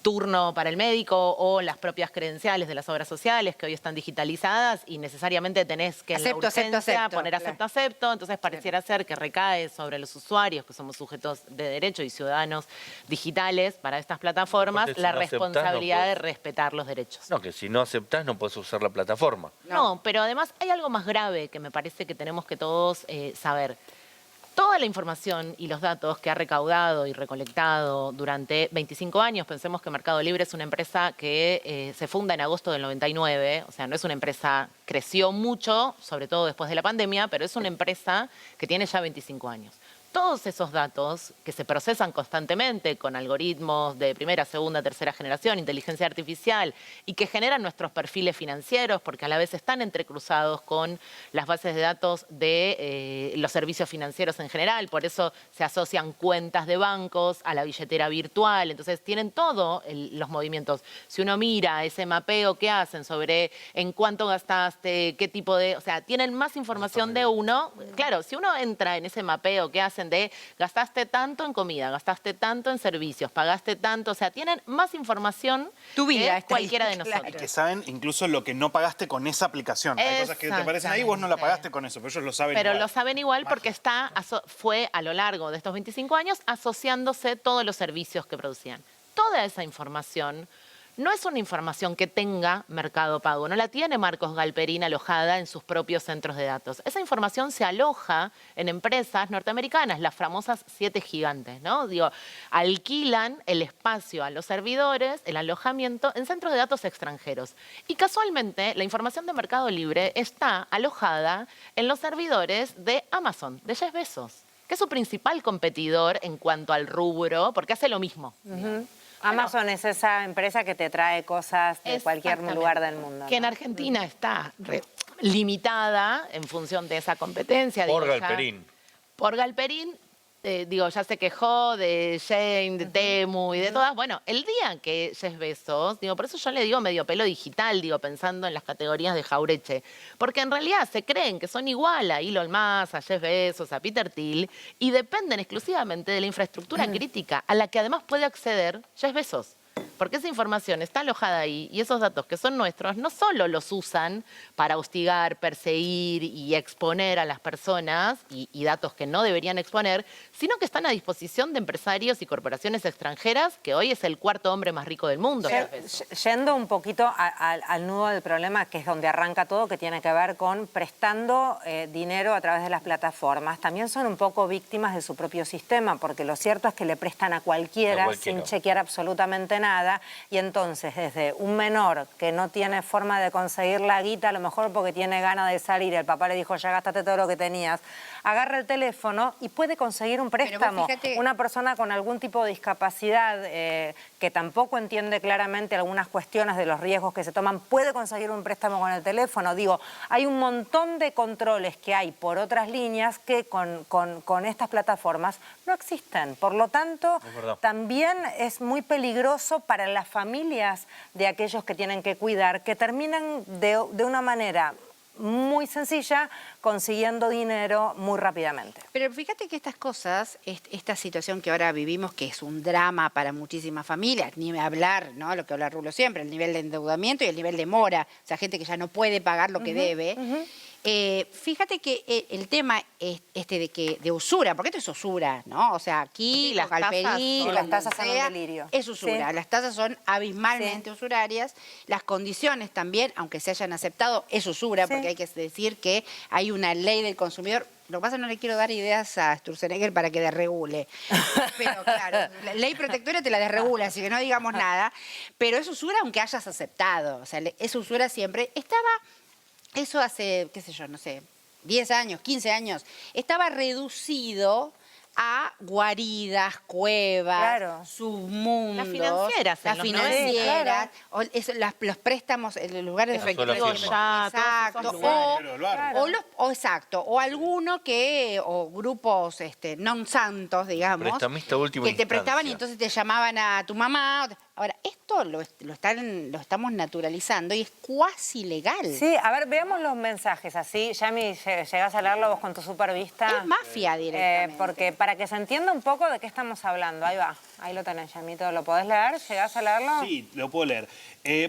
turno para el médico o las propias credenciales de las obras sociales que hoy están digitalizadas y necesariamente tenés que en la urgencia poner acepto, entonces pareciera ser que recae sobre los usuarios, que somos sujetos de derecho y ciudadanos digitales para estas plataformas, la responsabilidad de respetar los derechos. No, que si no aceptás no puedes usar la plataforma. No, pero además hay algo más grave que me parece que tenemos que todos saber. Toda la información y los datos que ha recaudado y recolectado durante 25 años, pensemos que Mercado Libre es una empresa que se funda en agosto del 99, o sea, no es una empresa, creció mucho, sobre todo después de la pandemia, pero es una empresa que tiene ya 25 años. Todos esos datos que se procesan constantemente con algoritmos de primera, segunda, tercera generación, inteligencia artificial y que generan nuestros perfiles financieros porque a la vez están entrecruzados con las bases de datos de los servicios financieros en general, por eso se asocian cuentas de bancos a la billetera virtual, entonces tienen todos los movimientos. Si uno mira ese mapeo que hacen sobre en cuánto gastaste, qué tipo de... O sea, tienen más información de uno. Claro, si uno entra en ese mapeo que hacen de gastaste tanto en comida, gastaste tanto en servicios, pagaste tanto, o sea, tienen más información que cualquiera de nosotros. Y que saben incluso lo que no pagaste con esa aplicación. Hay cosas que te aparecen ahí, vos no la pagaste con eso, pero ellos lo saben igual. Pero lo saben igual porque fue a lo largo de estos 25 años asociándose todos los servicios que producían. Toda esa información no es una información que tenga Mercado Pago, no la tiene Marcos Galperín alojada en sus propios centros de datos. Esa información se aloja en empresas norteamericanas, las famosas 7 gigantes, ¿no? Digo, alquilan el espacio a los servidores, el alojamiento, en centros de datos extranjeros. Y casualmente, la información de Mercado Libre está alojada en los servidores de Amazon, de Jeff Bezos, que es su principal competidor en cuanto al rubro, porque hace lo mismo. Amazon es esa empresa que te trae cosas de cualquier lugar del mundo, ¿no? Que en Argentina está limitada en función de esa competencia. Por Galperín. Por Galperín, ya se quejó de Shane, de Temu y de todas. Bueno, el día que Jeff Bezos, por eso yo le digo medio pelo digital, pensando en las categorías de Jaureche, porque en realidad se creen que son igual a Elon Musk, a Jeff Bezos, a Peter Thiel, y dependen exclusivamente de la infraestructura crítica a la que además puede acceder Jeff Bezos. Porque esa información está alojada ahí y esos datos que son nuestros no solo los usan para hostigar, perseguir y exponer a las personas y datos que no deberían exponer, sino que están a disposición de empresarios y corporaciones extranjeras, que hoy es el 4.º hombre más rico del mundo. Yendo un poquito al nudo del problema, que es donde arranca todo, que tiene que ver con prestando dinero a través de las plataformas, también son un poco víctimas de su propio sistema, porque lo cierto es que le prestan a cualquiera. Sin chequear absolutamente nada. nada, y entonces desde un menor que no tiene forma de conseguir la guita, a lo mejor porque tiene ganas de salir, el papá le dijo ya gastaste todo lo que tenías, agarra el teléfono y puede conseguir un préstamo. Una persona con algún tipo de discapacidad que tampoco entiende claramente algunas cuestiones de los riesgos que se toman, puede conseguir un préstamo con el teléfono. Digo, hay un montón de controles que hay por otras líneas que con estas plataformas no existen. Por lo tanto, también es muy peligroso para las familias de aquellos que tienen que cuidar, que terminan de una manera muy sencilla, consiguiendo dinero muy rápidamente. Pero fíjate que estas cosas, esta situación que ahora vivimos, que es un drama para muchísimas familias, ni hablar, ¿no? Lo que habla Rulo siempre, el nivel de endeudamiento y el nivel de mora, o sea, gente que ya no puede pagar lo que debe. Fíjate que el tema de usura, porque esto es usura, ¿no? O sea, aquí, las tasas son un delirio. Es usura, Sí. Las tasas son abismalmente usurarias, las condiciones también, aunque se hayan aceptado, es usura, porque hay que decir que hay una ley del consumidor. Lo que pasa es que no le quiero dar ideas a Sturzenegger para que desregule. Pero claro, la ley protectora te la desregula, así que no digamos nada. Pero es usura aunque hayas aceptado, o sea, es usura siempre. Eso hace, qué sé yo, no sé, 10 años, 15 años, estaba reducido a guaridas, cuevas, submundos. Las financieras. Las financieras, los préstamos en los lugares de efectivo. Exacto. O alguno que, o grupos non santos, digamos, Prestamista última que te instancia. prestaban y entonces te llamaban a tu mamá. Ahora, esto lo estamos naturalizando y es cuasi legal. Sí, a ver, veamos los mensajes así. Yami, llegás a leerlo vos con tu supervista. Es mafia directamente. Porque para que se entienda un poco de qué estamos hablando. Ahí va, ahí lo tenés, Yamito. ¿Lo podés leer? ¿Llegás a leerlo? Sí, lo puedo leer.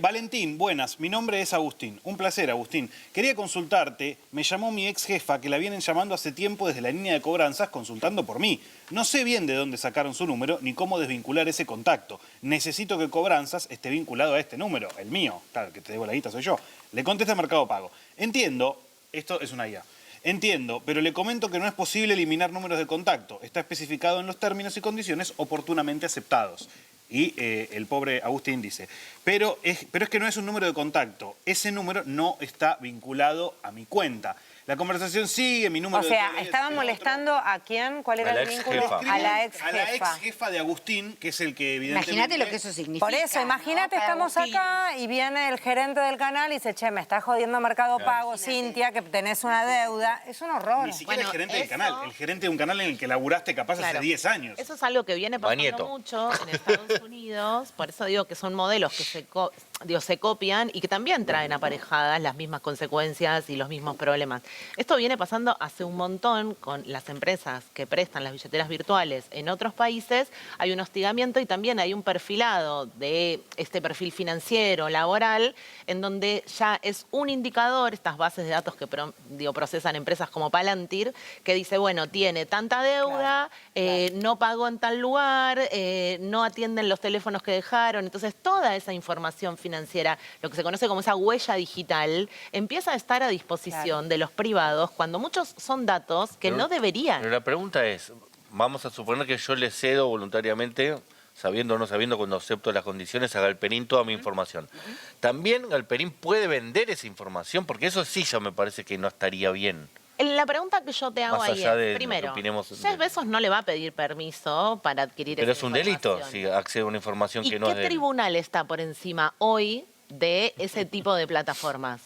Valentín, buenas. Mi nombre es Agustín. Un placer, Agustín. Quería consultarte. Me llamó mi ex jefa, que la vienen llamando hace tiempo desde la línea de cobranzas, consultando por mí. No sé bien de dónde sacaron su número ni cómo desvincular ese contacto. Necesito que Cobranzas esté vinculado a este número, el mío. Claro, el que te debo la guita soy yo. Le contesta Mercado Pago. Entiendo, esto es una IA. Entiendo, pero le comento que no es posible eliminar números de contacto. Está especificado en los términos y condiciones oportunamente aceptados. Y el pobre Agustín dice, pero es que no es un número de contacto. Ese número no está vinculado a mi cuenta. La conversación sigue, mi número o sea, ¿estaba molestando a quién? ¿Cuál era el vínculo? A la ex jefa. A la ex jefa de Agustín, que es el que evidentemente... Imagínate lo que eso significa. Por eso, imagínate, ¿no? estamos acá y viene el gerente del canal y dice, che, me está jodiendo Mercado Pago, Cintia, que tenés una deuda. Es un horror. Ni siquiera el gerente del canal, el gerente de un canal en el que laburaste capaz hace 10 años. Eso es algo que viene pasando mucho en Estados Unidos, por eso digo que son modelos que se copian y que también traen aparejadas las mismas consecuencias y los mismos problemas. Esto viene pasando hace un montón con las empresas que prestan las billeteras virtuales en otros países. Hay un hostigamiento y también hay un perfilado de este perfil financiero, laboral, en donde ya es un indicador, estas bases de datos que procesan empresas como Palantir, que dice, bueno, tiene tanta deuda, no pagó en tal lugar, no atienden los teléfonos que dejaron. Entonces, toda esa información financiera, lo que se conoce como esa huella digital, empieza a estar a disposición de los privados cuando muchos son datos que no deberían. Pero la pregunta es, vamos a suponer que yo le cedo voluntariamente, sabiendo o no sabiendo, cuando acepto las condiciones, a Galperín toda mi información. También Galperín puede vender esa información, porque eso sí ya me parece que no estaría bien. La pregunta que yo te hago Más ahí allá de es, lo primero, que opinemos Jeff Bezos no le va a pedir permiso para adquirir Pero esa es un delito información. si accede a una información ¿Y que no es qué de él. tribunal está por encima hoy de ese tipo de plataformas?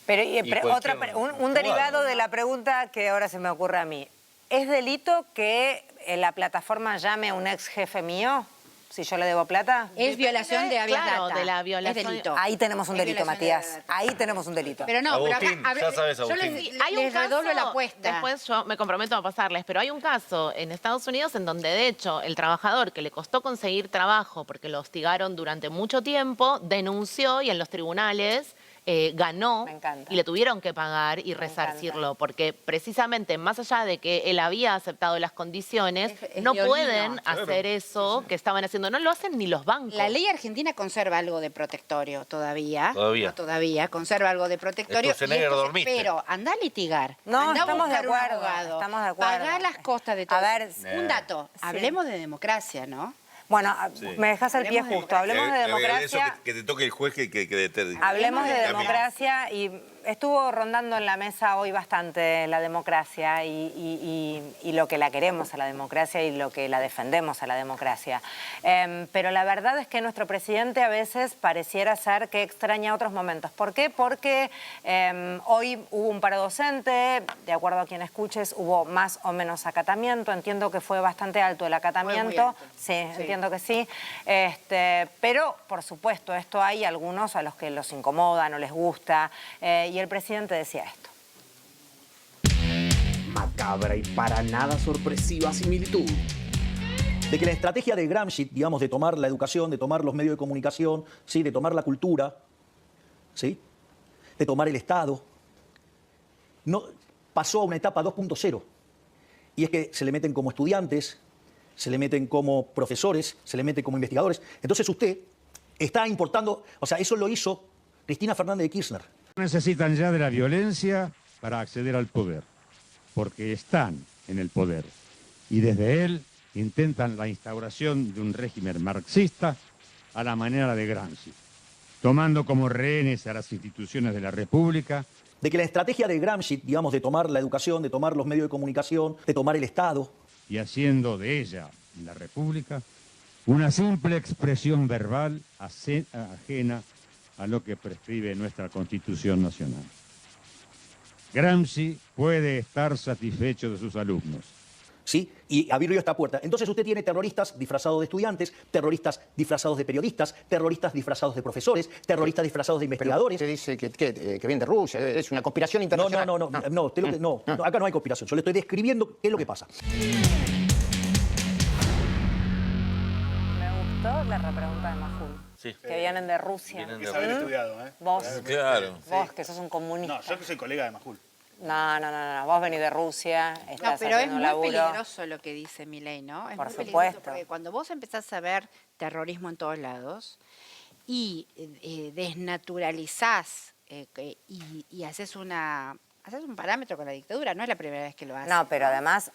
Pero un Igual. derivado de la pregunta que ahora se me ocurre a mí. ¿Es delito que la plataforma llame a un ex jefe mío si yo le debo plata? Es violación de habeas claro, data. de la violación. Es delito. Ahí tenemos un Es delito, violación de Matías. Ahí tenemos un delito. Pero no, Agustín, pero acá, ya sabes, yo Agustín. Hay un les redoblo caso, la apuesta. después yo me comprometo a pasarles, pero hay un caso en Estados Unidos en donde de hecho el trabajador que le costó conseguir trabajo porque lo hostigaron durante mucho tiempo, denunció y en los tribunales ganó y le tuvieron que pagar y resarcirlo, porque precisamente más allá de que él había aceptado las condiciones, no violino. pueden hacer eso que estaban haciendo, no lo hacen ni los bancos. La ley argentina conserva algo de protectorio todavía. Todavía. No, todavía, conserva algo de protectorio. Sturzenegger, dormiste. Pero anda a litigar. No, anda a estamos de buscar un acuerdo, abogado, estamos de acuerdo. Pagar las costas de todo. A ver, un dato. Hablemos de democracia, ¿no? Bueno, Sí. me dejas el pie justo. Hablemos de Eso democracia. que te toque el juez que determine. Hablemos de democracia y estuvo rondando en la mesa hoy bastante la democracia y lo que la queremos a la democracia y lo que la defendemos a la democracia. Pero la verdad es que nuestro presidente a veces pareciera ser que extraña otros momentos. ¿Por qué? Porque hoy hubo un paro docente, de acuerdo a quien escuches, hubo más o menos acatamiento. Entiendo que fue bastante alto el acatamiento. Sí, entiendo que sí. Pero, por supuesto, esto hay algunos a los que los incomoda, no les gusta. Y el presidente decía esto. Macabra y para nada sorpresiva similitud. De que la estrategia de Gramsci, digamos, de tomar la educación, de tomar los medios de comunicación, ¿sí? De tomar la cultura, ¿sí? De tomar el Estado, no, pasó a una etapa 2.0. Y es que se le meten como estudiantes, se le meten como profesores, se le meten como investigadores. Entonces usted está importando, o sea, eso lo hizo Cristina Fernández de Kirchner. Necesitan ya de la violencia para acceder al poder, porque están en el poder y desde él intentan la instauración de un régimen marxista a la manera de Gramsci, tomando como rehenes a las instituciones de la República. De que la estrategia de Gramsci, digamos, de tomar la educación, de tomar los medios de comunicación, de tomar el Estado. Y haciendo de ella, la República, una simple expresión verbal ajena a lo que prescribe nuestra Constitución Nacional. Gramsci puede estar satisfecho de sus alumnos. ¿Sí? Y abrió esta puerta. Entonces usted tiene terroristas disfrazados de estudiantes, terroristas disfrazados de periodistas, terroristas disfrazados de profesores, terroristas disfrazados de investigadores. Usted dice que viene de Rusia, es una conspiración internacional. No, acá no hay conspiración. Yo le estoy describiendo qué es lo que pasa. Me gustó la repregunta de Majul. Sí. Que vienen de Rusia. Hay que saber estudiado, ¿eh? Vos, Claro. vos que sos un comunista. No, yo que soy colega de Majul. No. Vos venís de Rusia, estás No, pero es haciendo muy un laburo. peligroso lo que dice Milei, ¿no? Es Por muy peligroso supuesto. porque cuando vos empezás a ver terrorismo en todos lados y desnaturalizás y haces un parámetro con la dictadura, no es la primera vez que lo haces. No, pero además,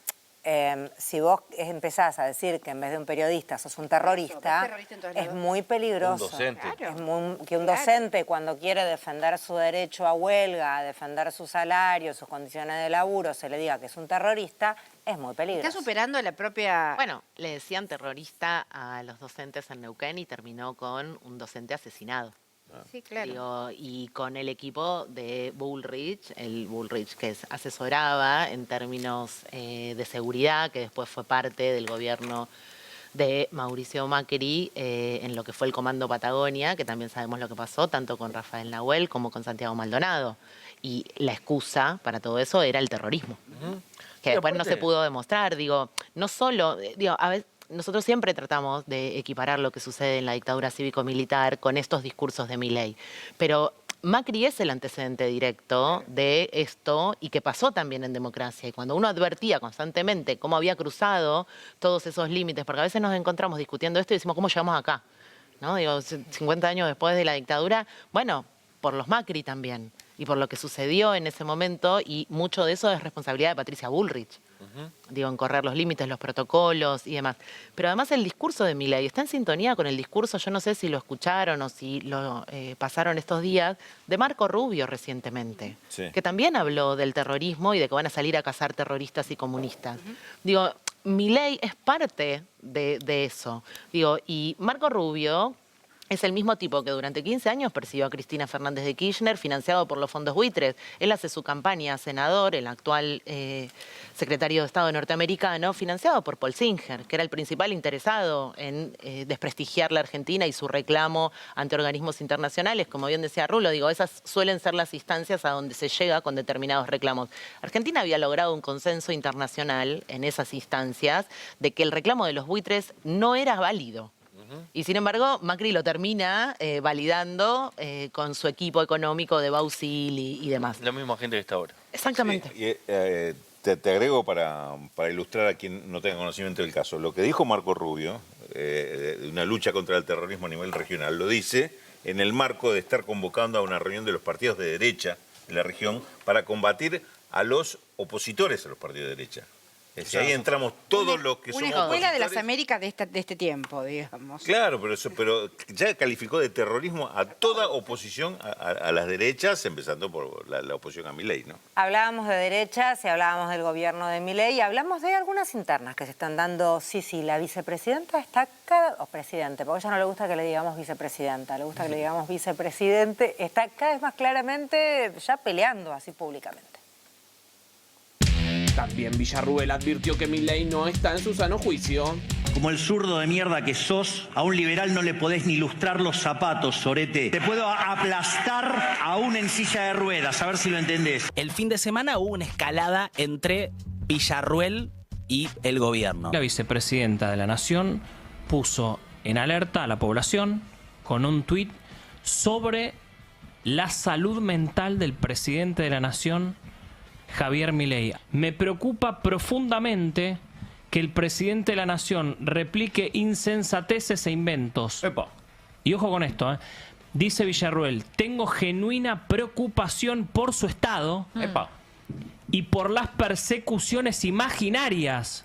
si vos empezás a decir que en vez de un periodista sos un terrorista, es muy peligroso. Un docente. Es que un docente cuando quiere defender su derecho a huelga, a defender su salario, sus condiciones de laburo, se le diga que es un terrorista, es muy peligroso. Está superando la propia... Bueno, le decían terrorista a los docentes en Neuquén y terminó con un docente asesinado. Sí, claro. Digo, y con el equipo de Bullrich, el Bullrich que asesoraba en términos de seguridad, que después fue parte del gobierno de Mauricio Macri en lo que fue el Comando Patagonia, que también sabemos lo que pasó, tanto con Rafael Nahuel como con Santiago Maldonado. Y la excusa para todo eso era el terrorismo, que después no se pudo demostrar. Digo, no solo, a veces nosotros siempre tratamos de equiparar lo que sucede en la dictadura cívico-militar con estos discursos de Milei, pero Macri es el antecedente directo de esto y que pasó también en democracia. Y cuando uno advertía constantemente cómo había cruzado todos esos límites, porque a veces nos encontramos discutiendo esto y decimos, ¿cómo llegamos acá? ¿No? Digo, 50 años después de la dictadura, bueno, por los Macri también y por lo que sucedió en ese momento, y mucho de eso es responsabilidad de Patricia Bullrich. Digo, en correr los límites, los protocolos y demás. Pero además el discurso de Milei está en sintonía con el discurso, yo no sé si lo escucharon o si lo pasaron estos días, de Marco Rubio recientemente, que también habló del terrorismo y de que van a salir a cazar terroristas y comunistas. Digo, Milei es parte de eso. Digo, y Marco Rubio es el mismo tipo que durante 15 años persiguió a Cristina Fernández de Kirchner, financiado por los fondos buitres. Él hace su campaña a senador, el actual secretario de Estado norteamericano, financiado por Paul Singer, que era el principal interesado en desprestigiar la Argentina y su reclamo ante organismos internacionales. Como bien decía Rulo, digo, esas suelen ser las instancias a donde se llega con determinados reclamos. Argentina había logrado un consenso internacional en esas instancias de que el reclamo de los buitres no era válido. Y sin embargo, Macri lo termina validando con su equipo económico de Bausil y demás. La misma gente que está ahora. Exactamente. Sí, te agrego para ilustrar a quien no tenga conocimiento del caso. Lo que dijo Marco Rubio, de una lucha contra el terrorismo a nivel regional, lo dice en el marco de estar convocando a una reunión de los partidos de derecha de la región para combatir a los opositores a los partidos de derecha. Ahí entramos todos los que somos Una escuela de las opositores. Américas de este tiempo, digamos. Claro, pero ya calificó de terrorismo a toda oposición a las derechas, empezando por la oposición a Milei, ¿no? Hablábamos de derechas y hablábamos del gobierno de Milei y hablamos de algunas internas que se están dando. Sí, la vicepresidenta está o presidente, porque a ella no le gusta que le digamos vicepresidenta, le gusta que le digamos vicepresidente, está cada vez más claramente ya peleando así públicamente. También Villarruel advirtió que Milei no está en su sano juicio. Como el zurdo de mierda que sos, a un liberal no le podés ni lustrar los zapatos, sorete. Te puedo aplastar aún en silla de ruedas, a ver si lo entendés. El fin de semana hubo una escalada entre Villarruel y el gobierno. La vicepresidenta de la Nación puso en alerta a la población con un tuit sobre la salud mental del presidente de la Nación, Javier Milei. Me preocupa profundamente que el presidente de la Nación replique insensateces e inventos. Epa. Y ojo con esto, dice Villarruel, tengo genuina preocupación por su estado Epa. y por las persecuciones imaginarias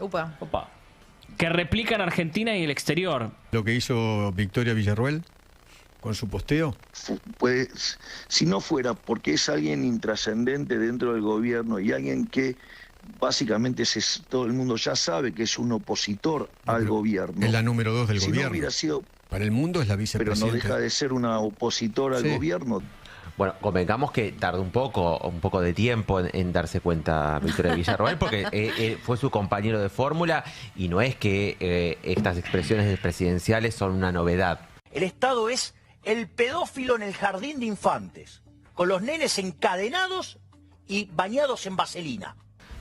que replican Argentina y el exterior. Lo que hizo Victoria Villarruel con su posteo. Pues, si no fuera porque es alguien intrascendente dentro del gobierno y alguien que básicamente todo el mundo ya sabe que es un opositor al gobierno. Es la número 2 del Si gobierno. no hubiera sido, Para el mundo es la vicepresidenta. pero no deja de ser una opositora al gobierno. Bueno, convengamos que tardó un poco de tiempo en darse cuenta Victoria Villarroel, porque fue su compañero de fórmula y no es que estas expresiones presidenciales son una novedad. El Estado es el pedófilo en el jardín de infantes, con los nenes encadenados y bañados en vaselina.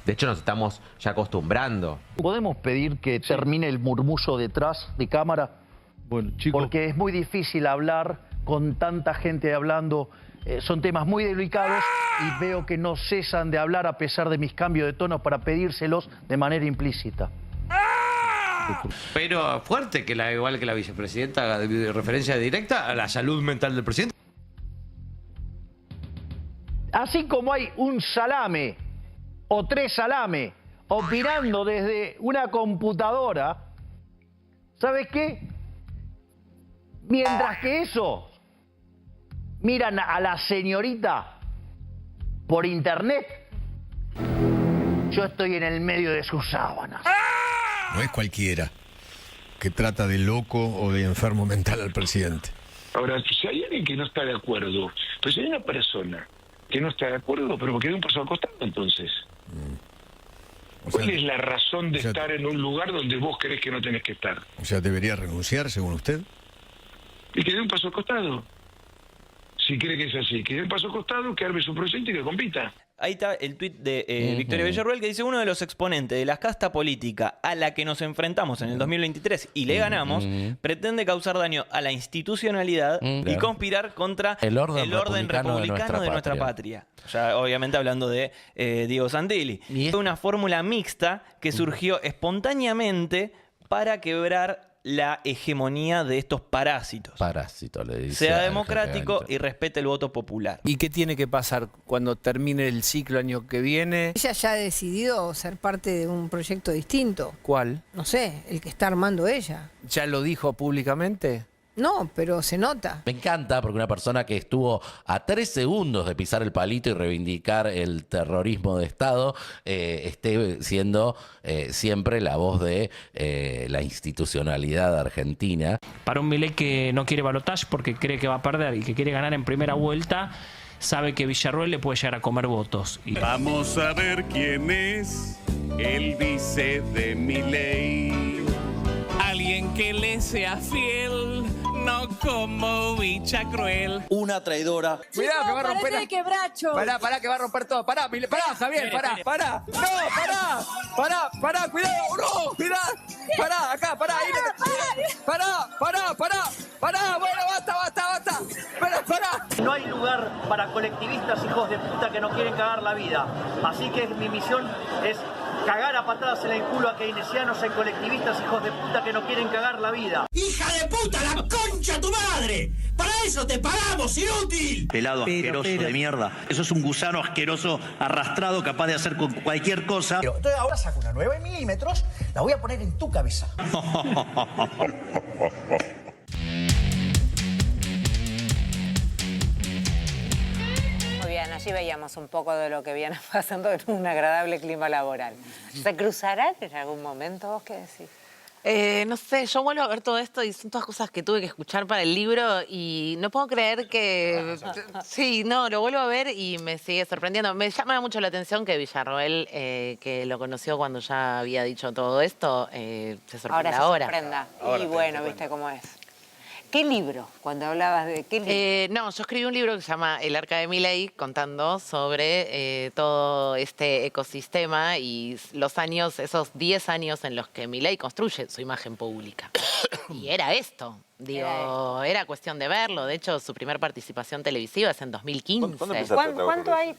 De hecho, nos estamos ya acostumbrando. ¿Podemos pedir que termine el murmullo detrás de cámara? Bueno, chicos. Porque es muy difícil hablar con tanta gente hablando. Son temas muy delicados y veo que no cesan de hablar a pesar de mis cambios de tono para pedírselos de manera implícita. Pero fuerte que igual que la vicepresidenta haga de referencia directa a la salud mental del presidente. Así como hay un salame o 3 salame opinando desde una computadora, ¿sabes qué? Mientras que eso miran a la señorita por internet, yo estoy en el medio de sus sábanas. No es cualquiera que trata de loco o de enfermo mental al presidente. Ahora, si hay alguien que no está de acuerdo, pues si hay una persona que no está de acuerdo, pero que dé un paso al costado entonces. ¿Cuál es la razón de estar en un lugar donde vos crees que no tenés que estar? O sea, ¿debería renunciar, según usted? Y que dé un paso al costado. Si cree que es así, que dé un paso al costado, que arme su proyecto y que compita. Ahí está el tuit de Victoria Villarruel que dice: uno de los exponentes de la casta política a la que nos enfrentamos en el 2023 y le ganamos, pretende causar daño a la institucionalidad y conspirar contra el orden republicano de nuestra patria. Ya obviamente hablando de Diego Santilli. Fue una fórmula mixta que surgió espontáneamente para quebrar la hegemonía de estos parásitos. Parásito, le dice. Sea democrático y respete el voto popular. ¿Y qué tiene que pasar cuando termine el ciclo año que viene? Ella ya ha decidido ser parte de un proyecto distinto. ¿Cuál? No sé, el que está armando ella. ¿Ya lo dijo públicamente? No, pero se nota. Me encanta porque una persona que estuvo a 3 segundos de pisar el palito y reivindicar el terrorismo de Estado esté siendo siempre la voz de la institucionalidad argentina. Para un Milei que no quiere balotaje porque cree que va a perder y que quiere ganar en primera vuelta, sabe que Villarruel le puede llegar a comer votos. Vamos a ver quién es el vice de Milei. Alguien que le sea fiel, no como bicha cruel. Una traidora. Cuidado que va a romper. El quebracho. Pará, que va a romper todo. Pará, Javier, pará. No, pará, cuidado, no, cuidado. Pará, acá, pará, ahí. Pará, bueno, basta. Pará. No hay lugar para colectivistas hijos de puta que no quieren cagar la vida. Así que mi misión es cagar a patadas en el culo a keynesianos, en colectivistas, hijos de puta que no quieren cagar la vida. ¡Hija de puta, la concha tu madre! ¡Para eso te pagamos, inútil! Pelado asqueroso de mierda. Eso es un gusano asqueroso arrastrado capaz de hacer con cualquier cosa. Entonces ahora saco una 9 milímetros, la voy a poner en tu cabeza. Muy bien, allí veíamos un poco de lo que viene pasando en un agradable clima laboral. ¿Se cruzarán en algún momento? ¿Vos qué decís? No sé, yo vuelvo a ver todo esto y son todas cosas que tuve que escuchar para el libro y no puedo creer que... Sí, no, lo vuelvo a ver y me sigue sorprendiendo. Me llama mucho la atención que Villarroel, que lo conoció cuando ya había dicho todo esto, se sorprenda ahora. Sorprenda. Y bueno, viste cómo es. ¿Qué libro? Cuando hablabas de qué libro. No, yo escribí un libro que se llama El Arca de Milei, contando sobre todo este ecosistema y los años, esos 10 años en los que Milei construye su imagen pública. Y era esto, digo, era cuestión de verlo. De hecho, su primer participación televisiva es en 2015. ¿Cuánto hay?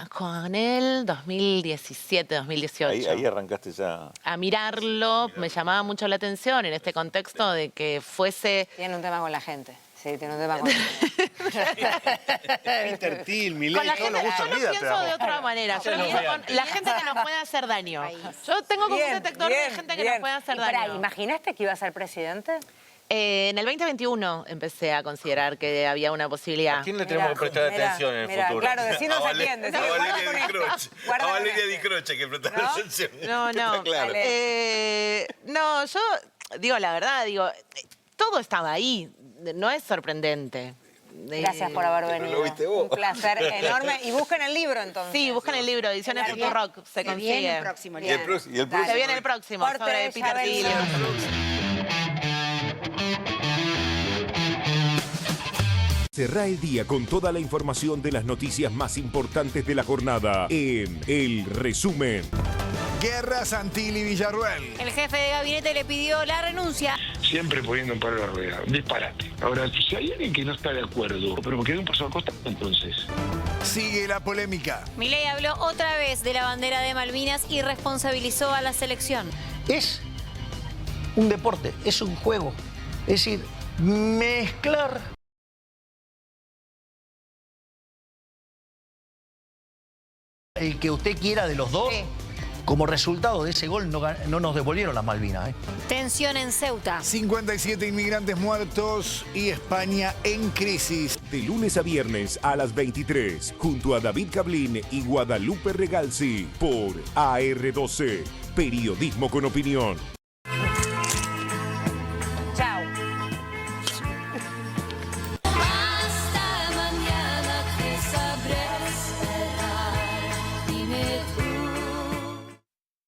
Con él, 2017, 2018. Ahí arrancaste ya. A mirarlo, me llamaba mucho la atención en este contexto de que fuese... Tiene un tema con la gente. Sí, tiene un tema con la gente. Peter Thiel, Milei, Con la todos gente, los gustos yo lo vida, pienso de otra manera. Yo lo pienso con la gente que nos puede hacer daño. Yo tengo como un detector de gente que nos puede hacer daño. ¿Imaginaste que iba a ser presidente? En el 2021 empecé a considerar que había una posibilidad. ¿A quién le tenemos que prestar atención en el futuro? Claro, decinos a quién. A Valeria Di Croce que prestar atención. No. Claro. No, yo digo la verdad, todo estaba ahí. No es sorprendente. Gracias por haber venido. Lo viste vos. Un placer enorme. Y busquen el libro entonces. Sí, busquen el libro, Ediciones Futurock, se consigue. Viene el próximo. Y el próximo. Se viene el próximo, sobre Peter Thiel. Cerrá el día con toda la información de las noticias más importantes de la jornada en El Resumen. Guerra Santilli Villarruel. El jefe de gabinete le pidió la renuncia. Siempre poniendo un palo a la rueda. Disparate. Ahora, si hay alguien que no está de acuerdo, pero porque de un paso al costado, entonces. Sigue la polémica. Milei habló otra vez de la bandera de Malvinas y responsabilizó a la selección. Es un deporte, es un juego. Es decir, mezclar el que usted quiera de los dos. Sí. Como resultado de ese gol no nos devolvieron las Malvinas. Tensión en Ceuta. 57 inmigrantes muertos y España en crisis. De lunes a viernes a las 23, junto a David Cablín y Guadalupe Regalzi, por AR12, Periodismo con Opinión.